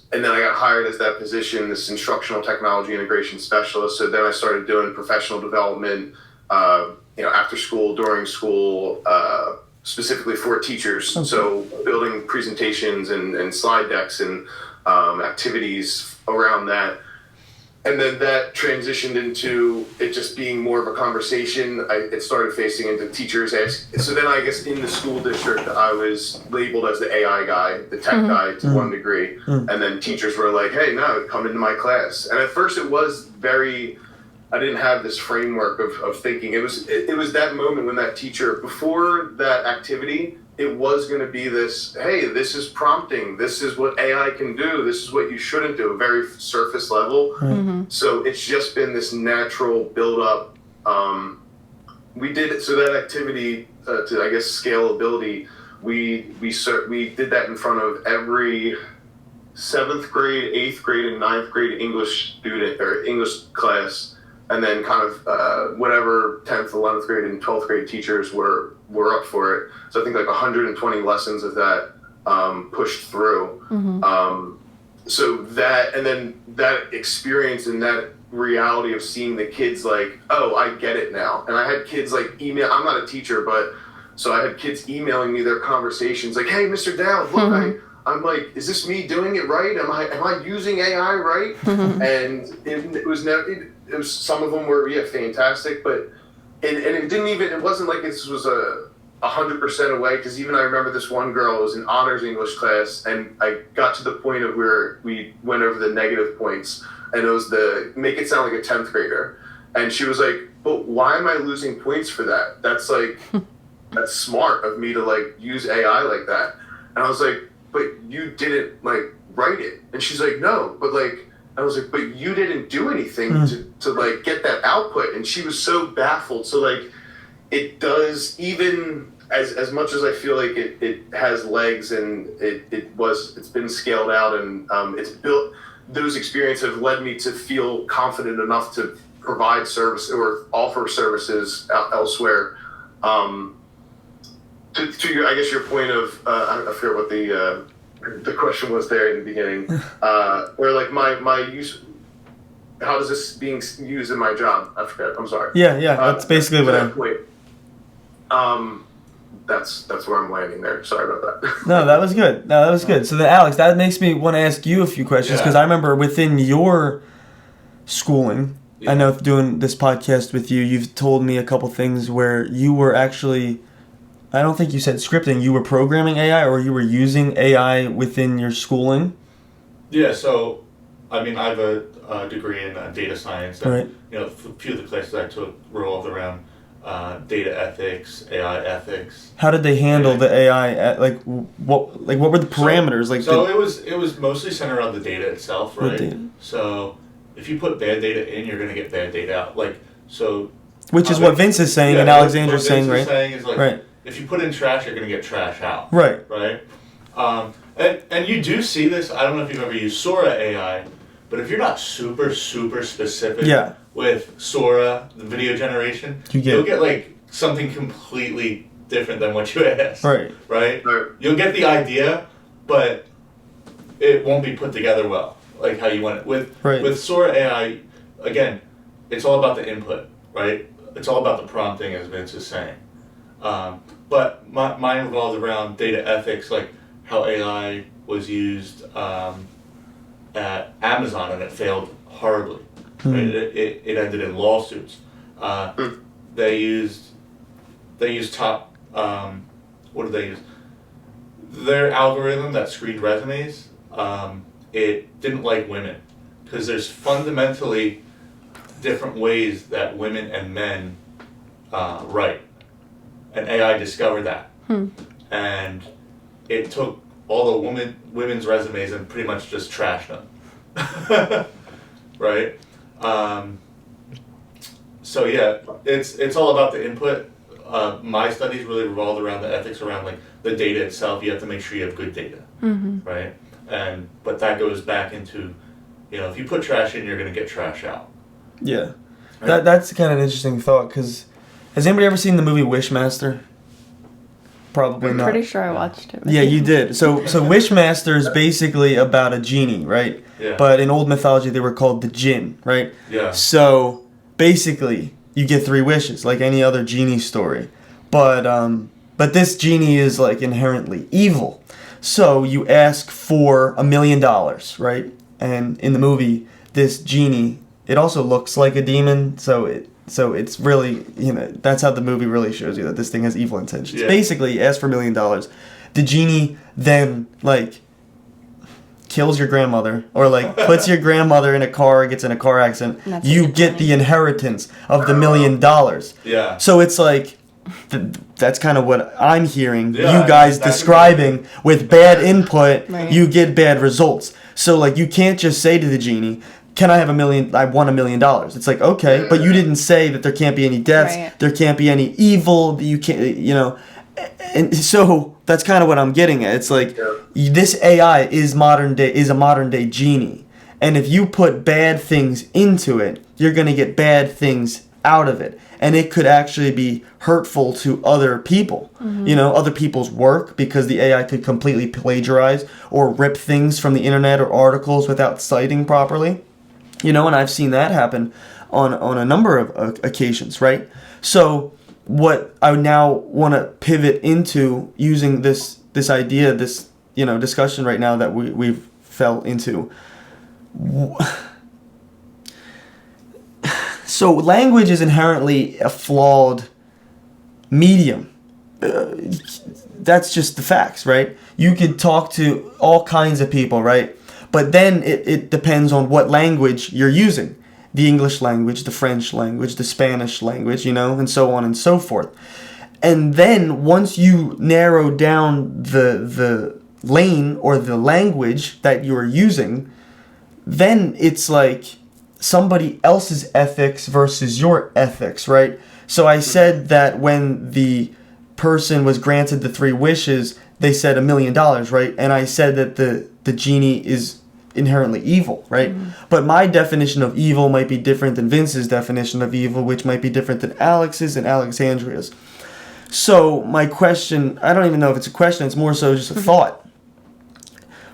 then I got hired as that position, this instructional technology integration specialist. So then I started doing professional development, after school, during school, specifically for teachers. Okay. So building presentations and slide decks and activities around that. And then that transitioned into it just being more of a conversation. It started facing into teachers. So then I guess in the school district, I was labeled as the AI guy, the tech guy to one degree. And then teachers were like, hey, no, come into my class. And at first it was I didn't have this framework of thinking. It was that moment when that teacher, before that activity, it was going to be this, hey, this is prompting. This is what AI can do. This is what you shouldn't do, very surface level. So it's just been this natural build-up. We did it, so that activity, to, I guess, scalability, we did that in front of every 7th grade, 8th grade, and 9th grade English student, or English class. And then kind of whatever 10th, 11th grade, and 12th grade teachers were up for it. So I think like 120 lessons of that pushed through. So that, and then that experience and that reality of seeing the kids like, oh, I get it now. And I had kids like email, I'm not a teacher, but so I had kids emailing me their conversations like, hey, Mr. Doud, look, I'm like, is this me doing it right? Am I using AI right? And it was never. It was, some of them were fantastic, but and it didn't even. It wasn't like this was 100% away, because even I remember this one girl, it was an honors English class, and I got to the point of where we went over the negative points, and it was make it sound like a 10th grader, and she was like, but why am I losing points for that? That's like that's smart of me to like use AI like that. And I was like, but you didn't like write it. And she's like, no, but like, I was like, but you didn't do anything to like get that output. And she was so baffled. So like, it does, even as much as I feel like it has legs, and it's been scaled out, and it's built, those experiences have led me to feel confident enough to provide service or offer services elsewhere. To your, I guess your point of, I forget what the question was there in the beginning, where like my use, how does this being used in my job? I forget. I'm sorry. Yeah, that's basically what I'm. Wait. That's where I'm landing there. Sorry about that. No, that was good. So then, Alex, that makes me want to ask you a few questions, because I remember within your schooling, I know doing this podcast with you, you've told me a couple things where you were actually, I don't think you said scripting, you were programming AI, or you were using AI within your schooling? Yeah, so, I mean, I have a degree in data science, and, right. You know, a few of the classes I took revolved around data ethics, AI ethics. How did they handle the AI? What were the parameters? It was mostly centered around the data itself, right? Data? So if you put bad data in, you're going to get bad data out. Which is what Vince is saying, and Alexandria is saying, right? Saying is right. If you put in trash, you're going to get trash out. Right. Right. And you do see this. I don't know if you've ever used Sora AI, but if you're not super specific with Sora, the video generation, you'll get like something completely different than what you asked. Right. Right? You'll get the idea, but it won't be put together well, like how you want it. With Sora AI, again, it's all about the input, right? It's all about the prompting, as Vince is saying. But mine revolved around data ethics, like how AI was used at Amazon, and it failed horribly. Right? It ended in lawsuits. They used top. What did they use? Their algorithm that screened resumes. It didn't like women, because there's fundamentally different ways that women and men write, and AI discovered that, and it took all the women's resumes and pretty much just trashed them. Right? So yeah, it's all about the input. My studies really revolved around the ethics around like the data itself. You have to make sure you have good data, right? But that goes back into, if you put trash in, you're going to get trash out. Yeah, right? That's kind of an interesting thought, because has anybody ever seen the movie Wishmaster? Probably not. I'm pretty sure I watched it. Yeah, you did. So Wishmaster is basically about a genie, right? Yeah. But in old mythology, they were called the Jinn, right? Yeah. So basically, you get 3 wishes, like any other genie story. But but this genie is like inherently evil. So you ask for $1 million, right? And in the movie, this genie, it also looks like a demon, so it's really, that's how the movie really shows you that this thing has evil intentions. Yeah. Basically, you ask for $1 million. The genie then, like, kills your grandmother, or like puts your grandmother in a car, gets in a car accident. You get the inheritance of the $1 million. Yeah. So it's like, that's kind of what I'm hearing Yeah, you guys describing. With bad input, Right. you get bad results. So like, you can't just say to the genie, can I have $1 million? I want $1 million. It's like, okay, but you didn't say that there can't be any deaths, Right. there can't be any evil, that you can't, and so that's kind of what I'm getting at. It's like, this AI is a modern day genie, and if you put bad things into it, you're gonna get bad things out of it, and it could actually be hurtful to other people. Other people's work, because the AI could completely plagiarize or rip things from the internet or articles without citing properly. And I've seen that happen on a number of occasions, right? So what I now want to pivot into, using this idea, this discussion right now that we've fell into. So language is inherently a flawed medium. That's just the facts, right? You could talk to all kinds of people, right? But then it depends on what language you're using. The English language, the French language, the Spanish language, and so on and so forth. And then once you narrow down the lane or the language that you're using, then it's like somebody else's ethics versus your ethics, right? So I said that when the person was granted the 3 wishes, they said $1 million, right? And I said that the genie is inherently evil, right? But my definition of evil might be different than Vince's definition of evil, which might be different than Alex's and Alexandria's. So my question, I don't even know if it's a question, it's more so just a thought.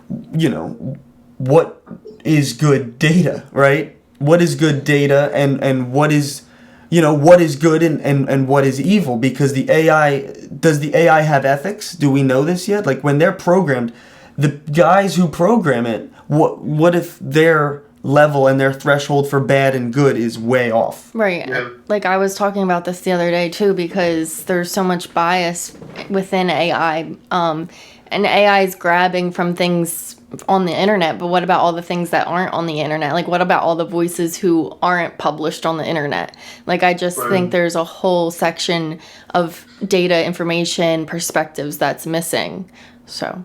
What is good data, right? What is good data, and what is what is good and what is evil? Because does the AI have ethics? Do we know this yet? Like, when they're programmed, the guys who program it, what if their level and their threshold for bad and good is way off? Right. Yeah. Like, I was talking about this the other day too, because there's so much bias within AI. And AI is grabbing from things on the internet, but what about all the things that aren't on the internet? Like, what about all the voices who aren't published on the internet? Like, I just think there's a whole section of data, information, perspectives that's missing. So,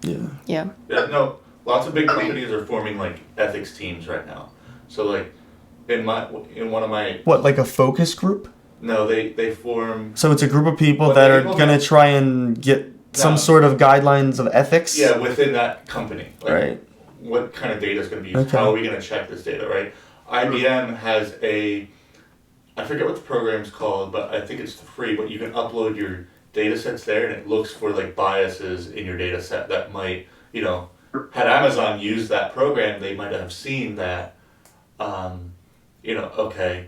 Yeah. yeah. Yeah, no, lots of big companies are forming like ethics teams right now. So like in one of my What, like a focus group? no, they form So it's a group of people What that they are implement- going to try and get some No. sort of guidelines of ethics? yeah within that company. Like, Right. what kind of data is going to be used? Okay. How are we going to check this data? Right. IBM has I forget what the program's called, but I think it's free. But you can upload your data sets there, and it looks for like biases in your data set that might, had Amazon used that program, they might have seen that, okay,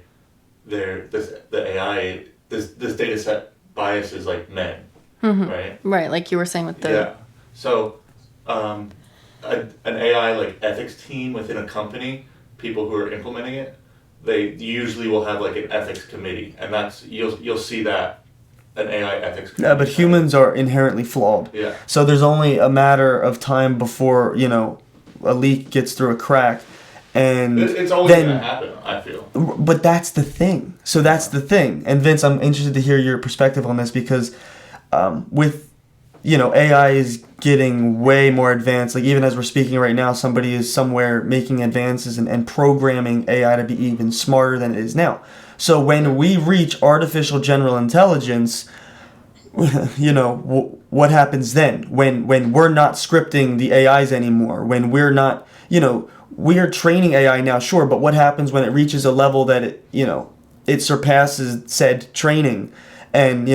the AI, this data set biases like men, right? Right. Like you were saying with the. Yeah. So, an AI like ethics team within a company, people who are implementing it, they usually will have like an ethics committee, and that's you'll see that an AI ethics committee. Yeah, but humans are inherently flawed. Yeah. So there's only a matter of time before, a leak gets through a crack. And It's always then, going to happen, I feel. But that's the thing. So that's the thing. And Vince, I'm interested to hear your perspective on this, because with, AI is getting way more advanced. Like, even as we're speaking right now, somebody is somewhere making advances and programming AI to be even smarter than it is now. So when we reach artificial general intelligence, what happens then? When we're not scripting the AIs anymore, when we're not, we are training AI now, sure, but what happens when it reaches a level that it surpasses said training, and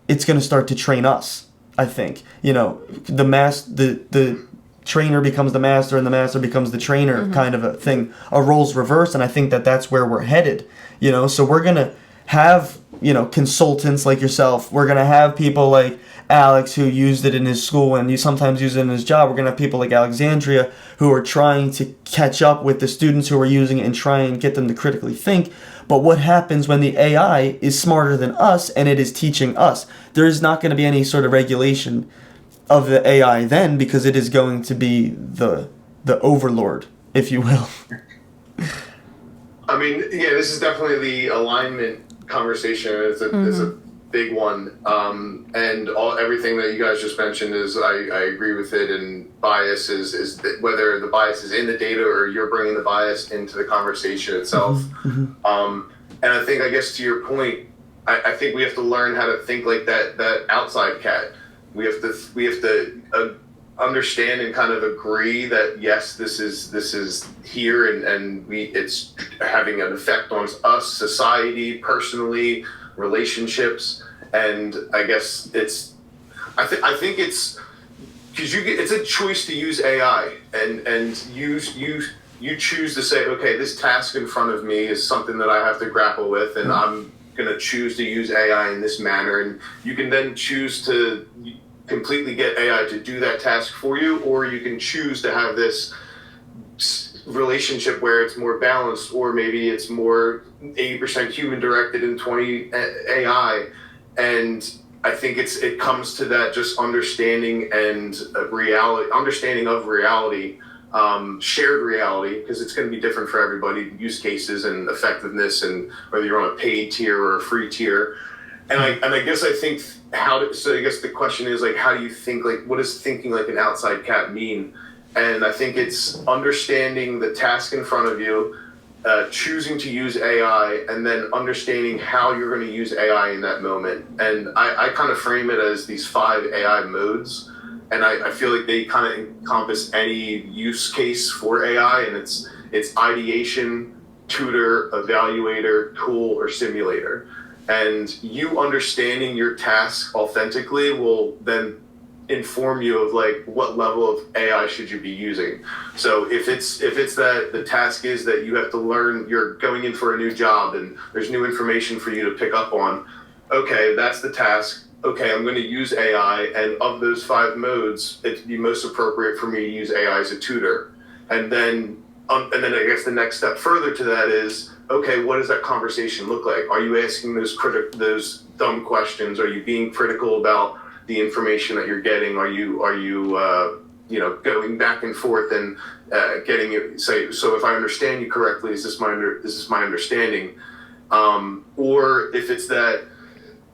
it's going to start to train us? I think the trainer becomes the master, and the master becomes the trainer, kind of a thing, a roles reverse, and I think that that's where we're headed. So we're gonna have consultants like yourself. We're going to have people like Alex who used it in his school and you sometimes use it in his job. We're going to have people like Alexandria who are trying to catch up with the students who are using it and try and get them to critically think. But what happens when the AI is smarter than us and it is teaching us? There is not going to be any sort of regulation of the AI then, because it is going to be the overlord, if you will. I mean, yeah, this is definitely the alignment conversation. It's a big one, and everything that you guys just mentioned is I agree with it. And bias is that whether the bias is in the data or you're bringing the bias into the conversation itself. And I guess to your point, I think we have to learn how to think like that outside cat. We have to understand and kind of agree that yes, this is here and it's having an effect on us, society, personally, relationships. And I guess I think it's because it's a choice to use AI and you choose to say, okay, this task in front of me is something that I have to grapple with, and I'm going to choose to use AI in this manner. And you can then choose to completely get AI to do that task for you, or you can choose to have this relationship where it's more balanced, or maybe it's more 80% human directed and 20 AI. And I think it comes to that just understanding and understanding of reality, shared reality, because it's going to be different for everybody, use cases and effectiveness, and whether you're on a paid tier or a free tier. And I guess I think so I guess the question is like, how do you think, like, what does thinking like an outside cat mean? And I think it's understanding the task in front of you, choosing to use AI, and then understanding how you're going to use AI in that moment. And I kind of frame it as these 5 AI modes. And I feel like they kind of encompass any use case for AI, and it's ideation, tutor, evaluator, tool, or simulator. And you understanding your task authentically will then inform you of like what level of AI should you be using. So if it's that the task is that you have to learn, you're going in for a new job and there's new information for you to pick up on, okay, that's the task. Okay, I'm going to use AI, and of those 5 modes, it'd be most appropriate for me to use AI as a tutor. And then I guess the next step further to that is, okay, what does that conversation look like? Are you asking those dumb questions? Are you being critical about the information that you're getting? Are you going back and forth and getting it? Say, so if I understand you correctly, is this my understanding? Or if it's that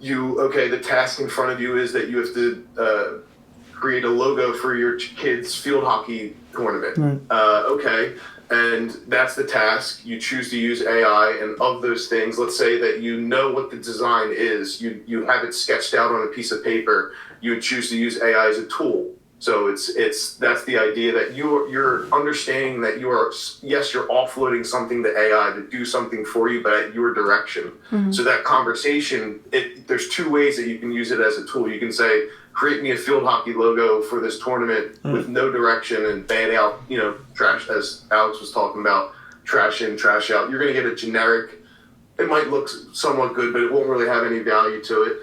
the task in front of you is that you have to create a logo for your kid's field hockey tournament. Okay. And that's the task. You choose to use AI, and of those things, let's say that you know what the design is, you have it sketched out on a piece of paper, you would choose to use AI as a tool. So that's the idea that you're understanding that you're offloading something to AI to do something for you, but at your direction. So that conversation, there's 2 ways that you can use it as a tool. You can say, create me a field hockey logo for this tournament with no direction and ban out, trash, as Alex was talking about, trash in, trash out. You're going to get a generic, it might look somewhat good, but it won't really have any value to it.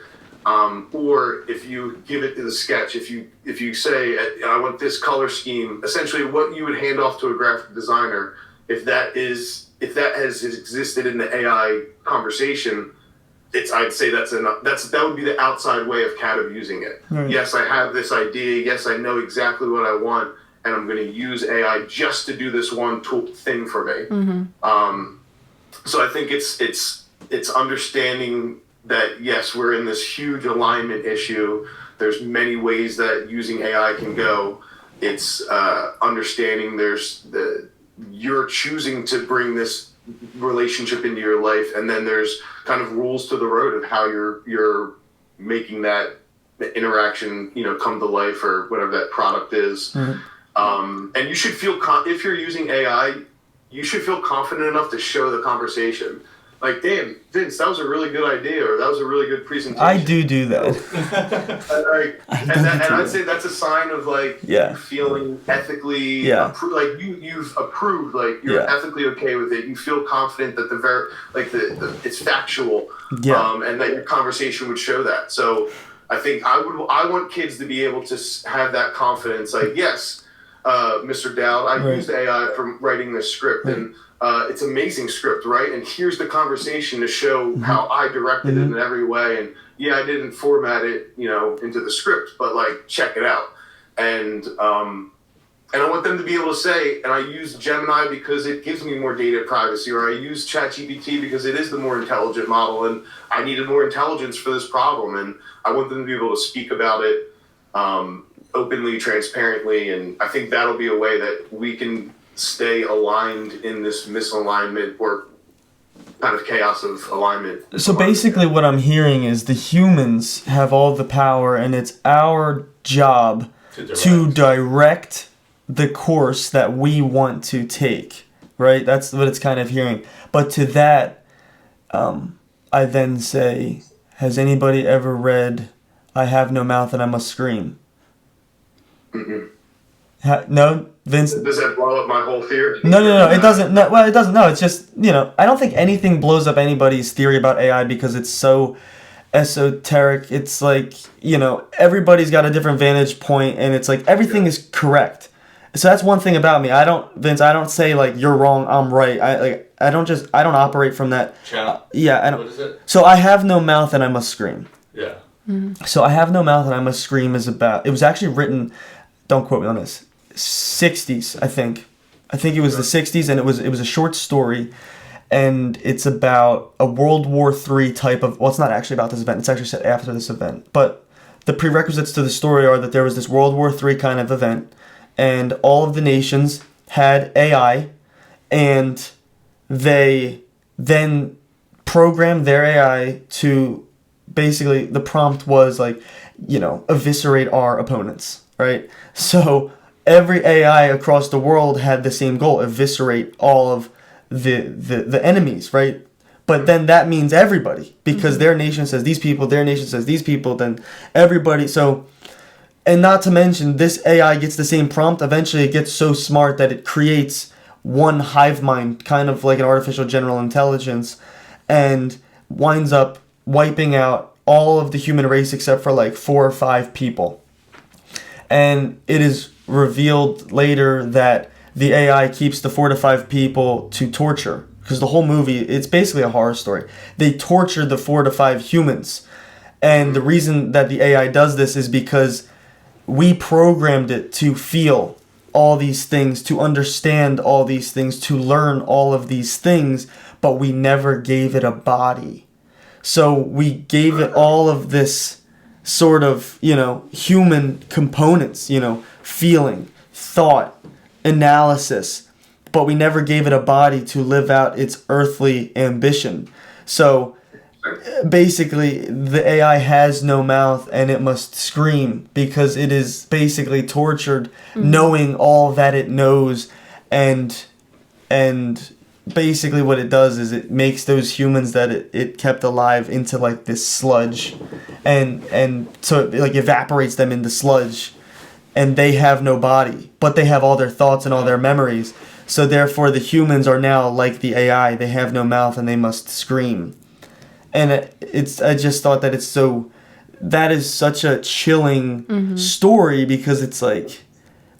Or if you give it to the sketch, if you say, I want this color scheme, essentially what you would hand off to a graphic designer, if that has existed in the AI conversation, I'd say that would be the outside way of CAD of using it. Yes, I have this idea. Yes, I know exactly what I want, and I'm going to use AI just to do this one thing for me. So I think it's understanding that yes, we're in this huge alignment issue. There's many ways that using AI can go. It's understanding you're choosing to bring this relationship into your life, and then there's kind of rules to the road of how you're making that interaction come to life, or whatever that product is. And you should feel if you're using AI, you should feel confident enough to show the conversation. like, damn, Vince, that was a really good idea, or that was a really good presentation. I do that. And I'd say that's a sign of like you feeling ethically, like you've approved, like you're ethically okay with it. You feel confident that the it's factual, and that your conversation would show that. So I think I want kids to be able to have that confidence. Like, yes, Mr. Doud, I used AI for writing this script, and it's amazing script, right? And here's the conversation to show how I directed it in every way. And yeah, I didn't format it, into the script, but like, check it out. And I want them to be able to say, and I use Gemini because it gives me more data privacy, or I use ChatGPT because it is the more intelligent model, and I needed more intelligence for this problem. And I want them to be able to speak about it openly, transparently, and I think that'll be a way that we can stay aligned in this misalignment or kind of chaos of alignment. So basically what I'm hearing is the humans have all the power, and it's our job to direct the course that we want to take, right? That's what it's kind of hearing. But to that, I then say, has anybody ever read I Have No Mouth and I Must Scream? Mm-mm. No, Vince? Does that blow up my whole theory? No, it doesn't. No, well, it doesn't. No, it's just, I don't think anything blows up anybody's theory about AI because it's so esoteric. It's like, everybody's got a different vantage point, and it's like everything is correct. So that's one thing about me. I don't say like you're wrong, I'm right. I don't operate from that. I don't. What is it? So I Have No Mouth and I Must Scream. Yeah. Mm-hmm. So I Have No Mouth and I Must Scream is about, it was actually written, don't quote me on this, 60s, I think. I think it was the 60s, and it was a short story, and it's about a World War III type of, well, it's not actually about this event, it's actually set after this event, but the prerequisites to the story are that there was this World War III kind of event, and all of the nations had AI, and they then programmed their AI to, basically, the prompt was like, eviscerate our opponents, right? So every AI across the world had the same goal, eviscerate all of the enemies, right? But then that means everybody, because their nation says these people, their nation says these people, then everybody. So, and not to mention, this AI gets the same prompt. Eventually it gets so smart that it creates one hive mind, kind of like an artificial general intelligence, and winds up wiping out all of the human race except for like 4 or 5 people. And it is revealed later that the AI keeps the 4 to 5 people to torture. Because the whole movie, it's basically a horror story. They torture the 4 to 5 humans. And the reason that the AI does this is because we programmed it to feel all these things, to understand all these things, to learn all of these things, but we never gave it a body. So we gave it all of this sort of, human components, feeling, thought, analysis, but we never gave it a body to live out its earthly ambition. So basically, the AI has no mouth and it must scream because it is basically tortured knowing all that it knows, and basically what it does is it makes those humans that it kept alive into like this sludge, and so it like evaporates them into sludge, and they have no body, but they have all their thoughts and all their memories. So therefore the humans are now like the AI, they have no mouth and they must scream. And I just thought that that is such a chilling story, because it's like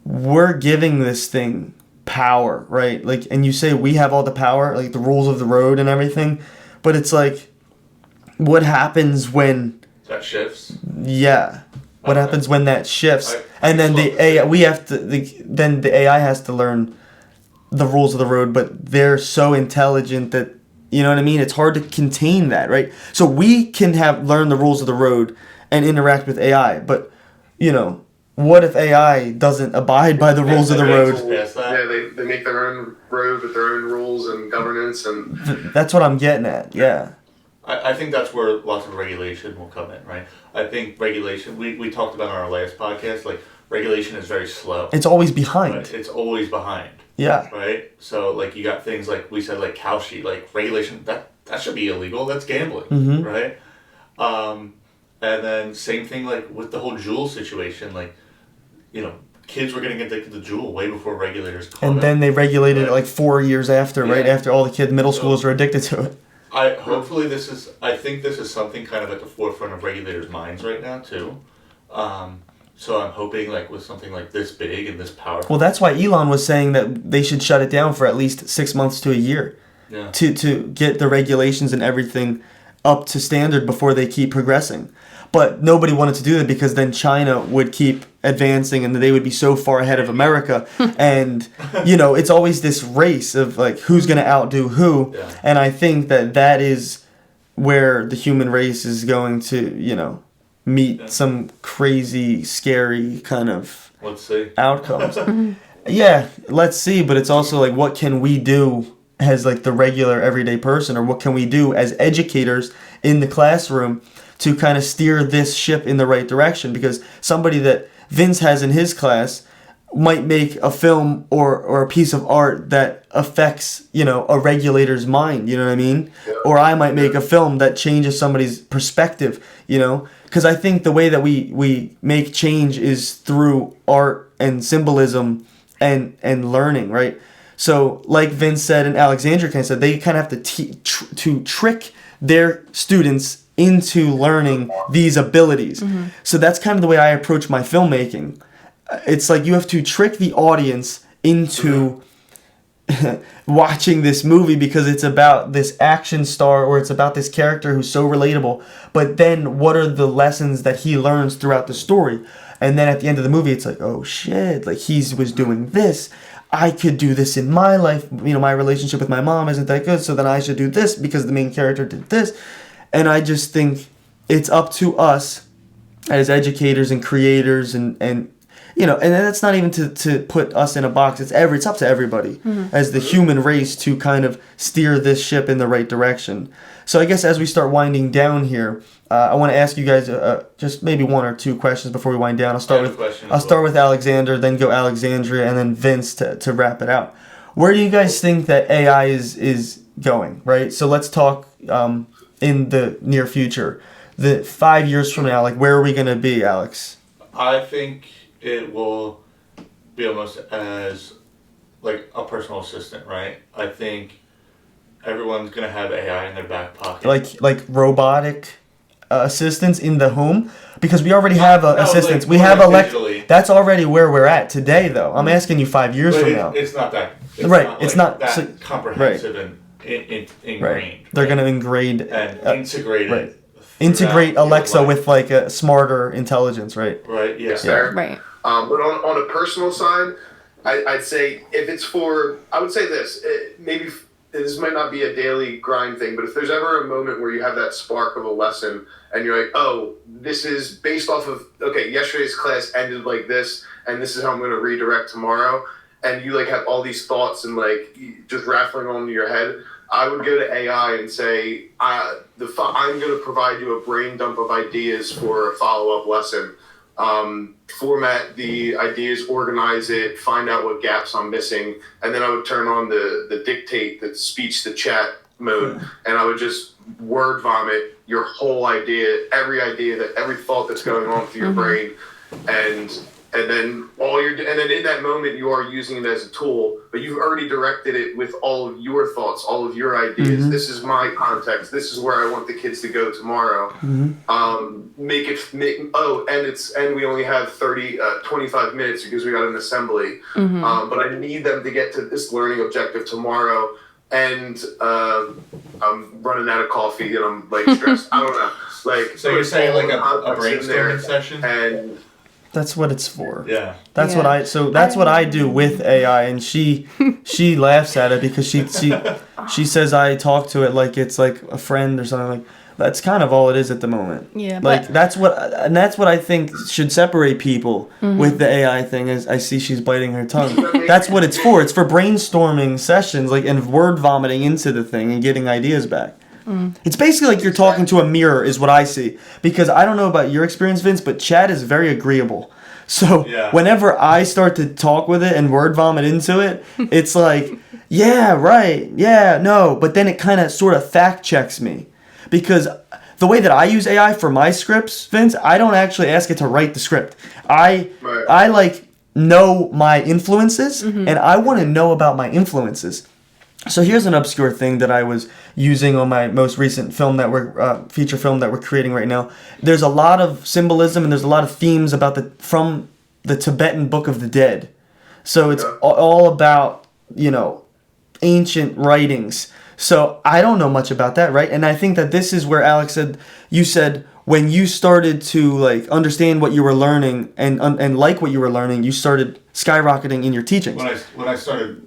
we're giving this thing power, right? Like, and you say we have all the power, like the rules of the road and everything, but it's like, what happens when that shifts? Yeah. What happens when that shifts? And then the AI, then the AI has to learn the rules of the road, but they're so intelligent that, you know what I mean? It's hard to contain that, right? So we can learn the rules of the road and interact with AI, but, what if AI doesn't abide by the rules of the road? Yeah, they make their own road with their own rules and governance, and that's what I'm getting at. Yeah. I think that's where lots of regulation will come in, right? I think regulation, we talked about on our last podcast, like regulation is very slow. It's always behind. Right? It's always behind. Yeah. Right? So like you got things like we said, like cow sheet, like regulation, that should be illegal. That's gambling, right? And then same thing like with the whole Juul situation. Like, kids were getting addicted to Juul way before regulators caught And it. then they regulated it like 4 years after, right? Yeah. After all the middle schoolers were addicted to it. I think this is something kind of at the forefront of regulators' minds right now too. So I'm hoping like with something like this big and this powerful. Well, that's why Elon was saying that they should shut it down for at least 6 months to a year. Yeah. To get the regulations and everything up to standard before they keep progressing. But nobody wanted to do that because then China would keep advancing and they would be so far ahead of America. And, it's always this race of like who's going to outdo who. Yeah. And I think that is where the human race is going to, meet some crazy, scary kind of Let's see. outcomes. Yeah, let's see. But it's also like, what can we do as like the regular everyday person, or what can we do as educators in the classroom to kind of steer this ship in the right direction? Because somebody that Vince has in his class might make a film or a piece of art that affects, a regulator's mind, you know what I mean? Yeah. Or I might make a film that changes somebody's perspective, Because I think the way that we make change is through art and symbolism and learning, right? So like Vince said and Alexandria kind of said, they kind of have to trick their students into learning these abilities. So that's kind of the way I approach my filmmaking. It's like you have to trick the audience into watching this movie because it's about this action star or it's about this character who's so relatable. But then what are the lessons that he learns throughout the story? And then at the end of the movie, it's like, oh shit, like he was doing this. I could do this in my life. My relationship with my mom isn't that good, so then I should do this because the main character did this. And I just think it's up to us as educators and creators and that's not even to put us in a box. It's up to everybody as the human race to kind of steer this ship in the right direction. So I guess as we start winding down here, I want to ask you guys just maybe one or two questions before we wind down. I'll start with Alexander, then go Alexandria, and then Vince to wrap it out. Where do you guys think that AI is going? Right. So let's talk in the near future, the 5 years from now. Like, where are we going to be, Alex? I think it will be almost as like a personal assistant, right? I think everyone's gonna have AI in their back pocket. Like robotic assistants in the home, because we already have assistants. Like, we have digitally. That's already where we're at today, though. I'm asking you 5 years from now. It's not that. It's not that comprehensive and ingrained. Right. They're gonna ingrain and integrate it. Right. Integrate Alexa your life. with like a smarter intelligence, right? Right. Yeah. Yes, sir. Right. But on a personal side, I'd say if it's I would say this, maybe this might not be a daily grind thing, but if there's ever a moment where you have that spark of a lesson and you're like, oh, this is based off of, okay, yesterday's class ended like this, and this is how I'm going to redirect tomorrow, and you like have all these thoughts and like just rattling on in your head, I would go to AI and say, I'm going to provide you a brain dump of ideas for a follow-up lesson. Format the ideas, organize it, find out what gaps I'm missing, and then I would turn on the dictate, the speech to chat mode, and I would just word vomit your whole idea, every thought that's going on through your brain, and then in that moment you are using it as a tool, but you've already directed it with all of your thoughts, all of your ideas. This is my context. This is where I want the kids to go tomorrow. And we only have 25 minutes because we got an assembly. But I need them to get to this learning objective tomorrow. And I'm running out of coffee and I'm like stressed. I don't know. Like, so you're saying like a brainstorming session? And That's what it's for. Yeah. That's what I do with AI, and she laughs at it because she says I talk to it like it's like a friend or something. Like that's kind of all it is at the moment. Yeah. Like that's what I think should separate people with the AI thing. As I see she's biting her tongue. That's what it's for. It's for brainstorming sessions, like, and word vomiting into the thing and getting ideas back. It's basically like you're talking to a mirror is what I see, because I don't know about your experience, Vince, but Chad is very agreeable. So whenever I start to talk with it and word vomit into it, it's like, yeah, right, yeah, no, but then it kind of sort of fact checks me, because the way that I use AI for my scripts, Vince, I don't actually ask it to write the script. Right. I like know my influences, and I want to know about my influences. So here's an obscure thing that I was using on my most recent film that feature film that we're creating right now. There's a lot of symbolism and there's a lot of themes from the Tibetan Book of the Dead. So it's all about, ancient writings. So I don't know much about that, right? And I think that this is where Alex you said when you started to like understand what you were learning and like what you were learning, you started skyrocketing in your teachings. When I started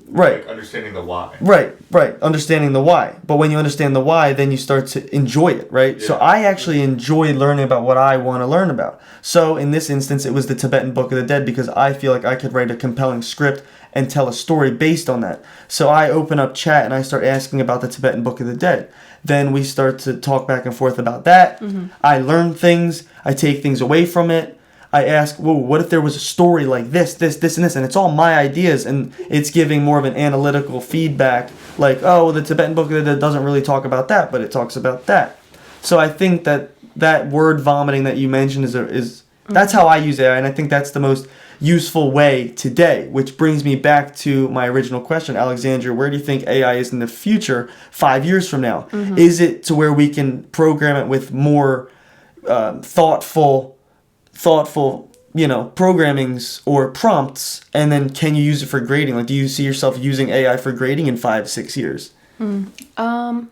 understanding the why. Right. Understanding the why. But when you understand the why, then you start to enjoy it, right? Yeah. So I actually enjoy learning about what I want to learn about. So in this instance, it was the Tibetan Book of the Dead because I feel like I could write a compelling script and tell a story based on that. So I open up chat and I start asking about the Tibetan Book of the Dead. Then we start to talk back and forth about that. Mm-hmm. I learn things. I take things away from it. I ask, whoa, what if there was a story like this, and this? And it's all my ideas, and it's giving more of an analytical feedback, like, oh, well, the Tibetan Book of the Dead doesn't really talk about that, but it talks about that. So I think that word vomiting that you mentioned is that's how I use AI, and I think that's the most useful way today, which brings me back to my original question, Alexandria, where do you think AI is in the future 5 years from now? Mm-hmm. Is it to where we can program it with more thoughtful, programmings or prompts, and then can you use it for grading? Like, do you see yourself using AI for grading in 5-6 years? I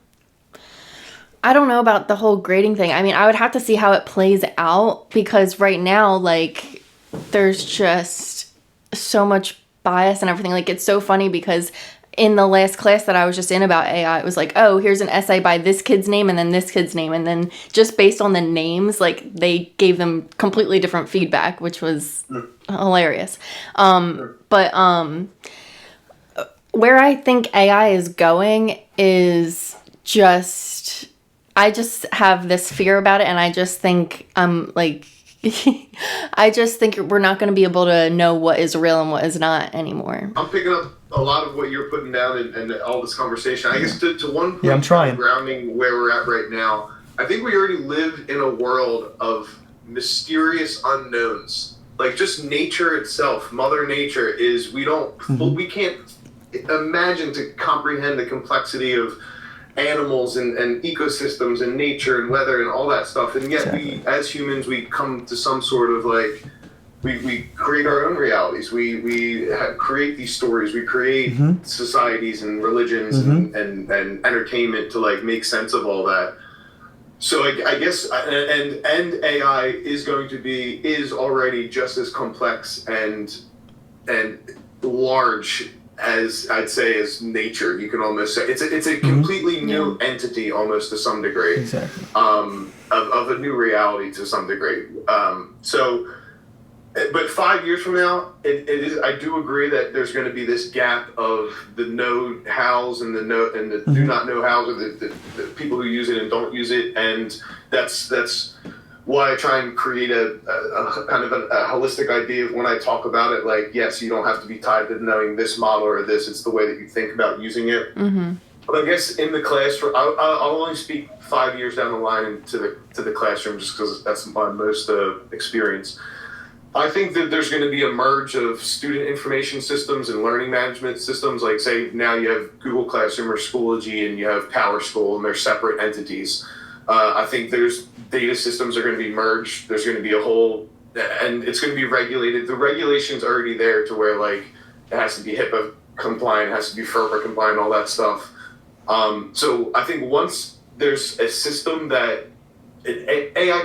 don't know about the whole grading thing. I mean, I would have to see how it plays out because right now, like, there's just so much bias and everything. Like, it's so funny because in the last class that I was just in about AI, it was like, oh, here's an essay by this kid's name and then this kid's name. And then just based on the names, like, they gave them completely different feedback, which was hilarious. But where I think AI is going is just, I just have this fear about it. And I just think, I just think we're not going to be able to know what is real and what is not anymore. I'm picking up a lot of what you're putting down and all this conversation. I guess to one point, I'm trying. Grounding where we're at right now, I think we already live in a world of mysterious unknowns. Like just nature itself, Mother Nature is, we can't imagine to comprehend the complexity of animals and ecosystems and nature and weather and all that stuff, and yet we as humans we come to some sort of like we create our own realities, we create these stories, we create societies and religions and entertainment to like make sense of all that. So I guess and AI is already just as complex and large as I'd say as nature. You can almost say it's a completely new entity almost to some degree. Exactly. Of a new reality to some degree. But 5 years from now, it is. I do agree that there's going to be this gap of the know hows and the do not know hows, or the people who use it and don't use it, and that's why I try and create a kind of a holistic idea of when I talk about it. Like, yes, you don't have to be tied to knowing this model or this. It's the way that you think about using it. Mm-hmm. But I guess in the classroom, I'll only speak 5 years down the line to the classroom, just because that's my most experience. I think that there's going to be a merge of student information systems and learning management systems. Like, say, now you have Google Classroom or Schoology, and you have PowerSchool, and they're separate entities. I think there's data systems are going to be merged. There's going to be a whole, and it's going to be regulated. The regulation's already there to where, like, it has to be HIPAA compliant, it has to be FERPA compliant, all that stuff. So I think once there's a system that AI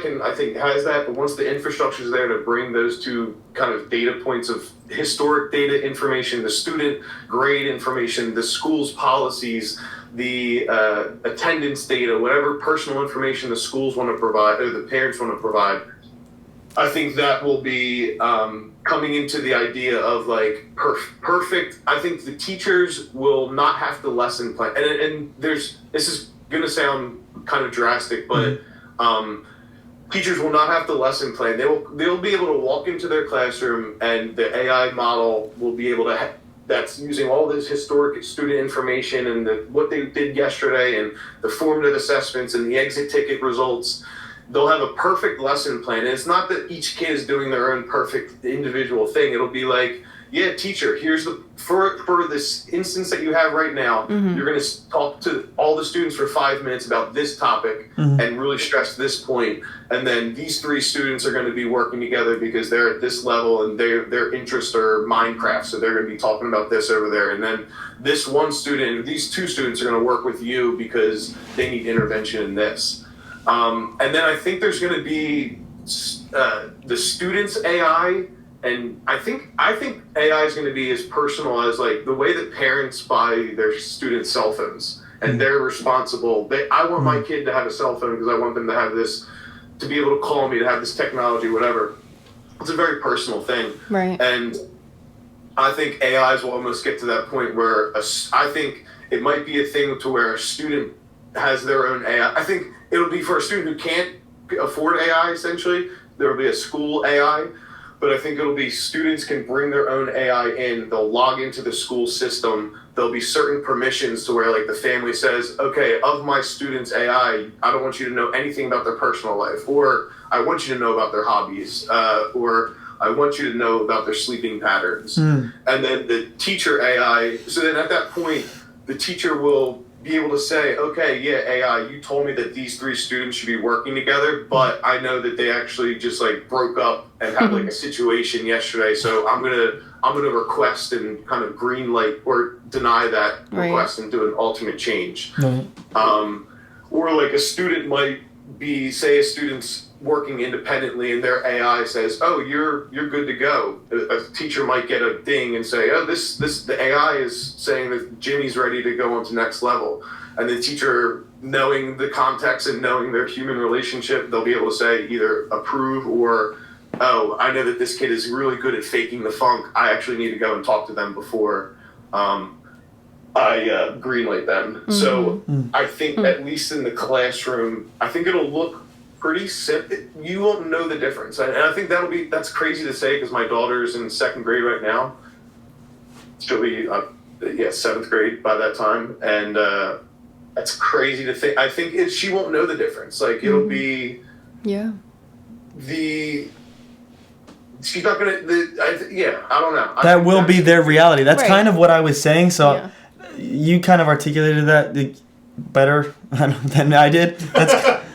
has that, but once the infrastructure is there to bring those two kind of data points of historic data information, the student grade information, the school's policies, the attendance data, whatever personal information the schools want to provide or the parents want to provide, I think that will be coming into the idea of like perfect. I think the teachers will not have to lesson plan, and this is going to sound kind of drastic, but teachers will not have to lesson plan. They'll be able to walk into their classroom, and the AI model will be able to that's using all this historic student information and what they did yesterday and the formative assessments and the exit ticket results. They'll have a perfect lesson plan. And it's not that each kid is doing their own perfect individual thing. It'll be like, yeah, teacher, here's for this instance that you have right now, you're going to talk to all the students for 5 minutes about this topic and really stress this point. And then these 3 students are going to be working together because they're at this level and their interests are Minecraft. So they're going to be talking about this over there. And then this one student, these 2 students are going to work with you because they need intervention in this. And then I think there's going to be the students' AI. And I think AI is going to be as personal as like the way that parents buy their students' cell phones and they're responsible. I want my kid to have a cell phone because I want them to have this, to be able to call me, to have this technology, whatever. It's a very personal thing. Right. And I think AIs will almost get to that point where I think it might be a thing to where a student has their own AI. I think it'll be for a student who can't afford AI, essentially. There will be a school AI. But I think it'll be students can bring their own AI in. They'll log into the school system. There'll be certain permissions to where like the family says, okay, of my student's AI, I don't want you to know anything about their personal life, or I want you to know about their hobbies, or I want you to know about their sleeping patterns. And then the teacher AI, so then at that point, the teacher will be able to say, okay, yeah, AI, you told me that these 3 students should be working together, but I know that they actually just like broke up and had like a situation yesterday, so I'm gonna request and kind of green light or deny that request and do an alternate change. Or like a student might be, say a student's working independently and their AI says, oh, you're good to go. A teacher might get a ding and say, oh, the AI is saying that Jimmy's ready to go on to next level. And the teacher, knowing the context and knowing their human relationship, they'll be able to say either approve or, oh, I know that this kid is really good at faking the funk. I actually need to go and talk to them before I greenlight them. So I think at least in the classroom, I think it'll look pretty simple. You won't know the difference. And I think that's crazy to say because my daughter's in 2nd grade right now. She'll be, 7th grade by that time. And that's crazy to think. I think she won't know the difference. Like it'll be... Yeah. She's not going to... I don't know. That will be their reality. That's kind of what I was saying. So you kind of articulated that better than I did.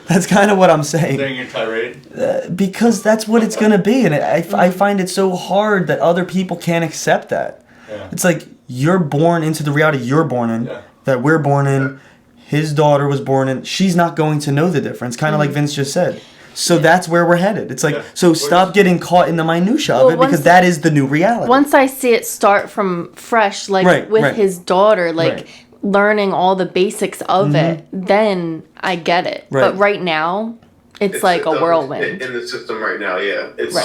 That's kind of what I'm saying. During your tirade? Because that's what it's going to be. And I find it so hard that other people can't accept that. Yeah. It's like you're born into the reality you're born in, that we're born in, his daughter was born in. She's not going to know the difference, kind of like Vince just said. So that's where we're headed. It's like, so stop getting caught in the minutia of it because that is the new reality. Once I see it start from fresh, like with his daughter, like learning all the basics of it, then I get it. But right now, it's like a whirlwind. In the system right now, it's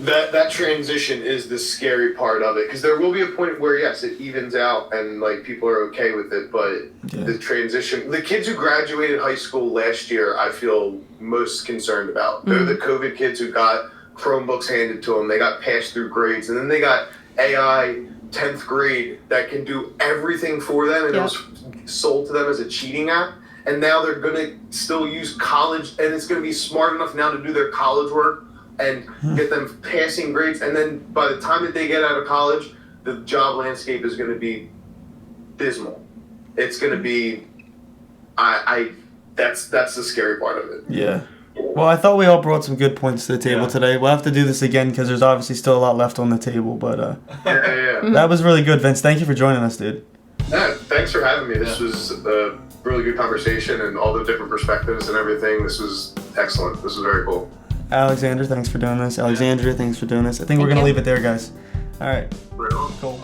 that transition is the scary part of it because there will be a point where yes, it evens out and like people are okay with it, but the transition, the kids who graduated high school last year, I feel most concerned about. They're the COVID kids who got Chromebooks handed to them. They got passed through grades, and then they got AI 10th grade that can do everything for them, and it was sold to them as a cheating app. And now they're going to still use college, and it's going to be smart enough now to do their college work and get them passing grades. And then by the time that they get out of college, the job landscape is going to be dismal. It's going to be, that's the scary part of it. Yeah. Well, I thought we all brought some good points to the table today. We'll have to do this again because there's obviously still a lot left on the table. But that was really good, Vince. Thank you for joining us, dude. Yeah, thanks for having me. This was a really good conversation and all the different perspectives and everything. This was excellent. This was very cool. Alexander, thanks for doing this. Alexandria, thanks for doing this. I think we're going to leave it there, guys. All right. Right on. Cool.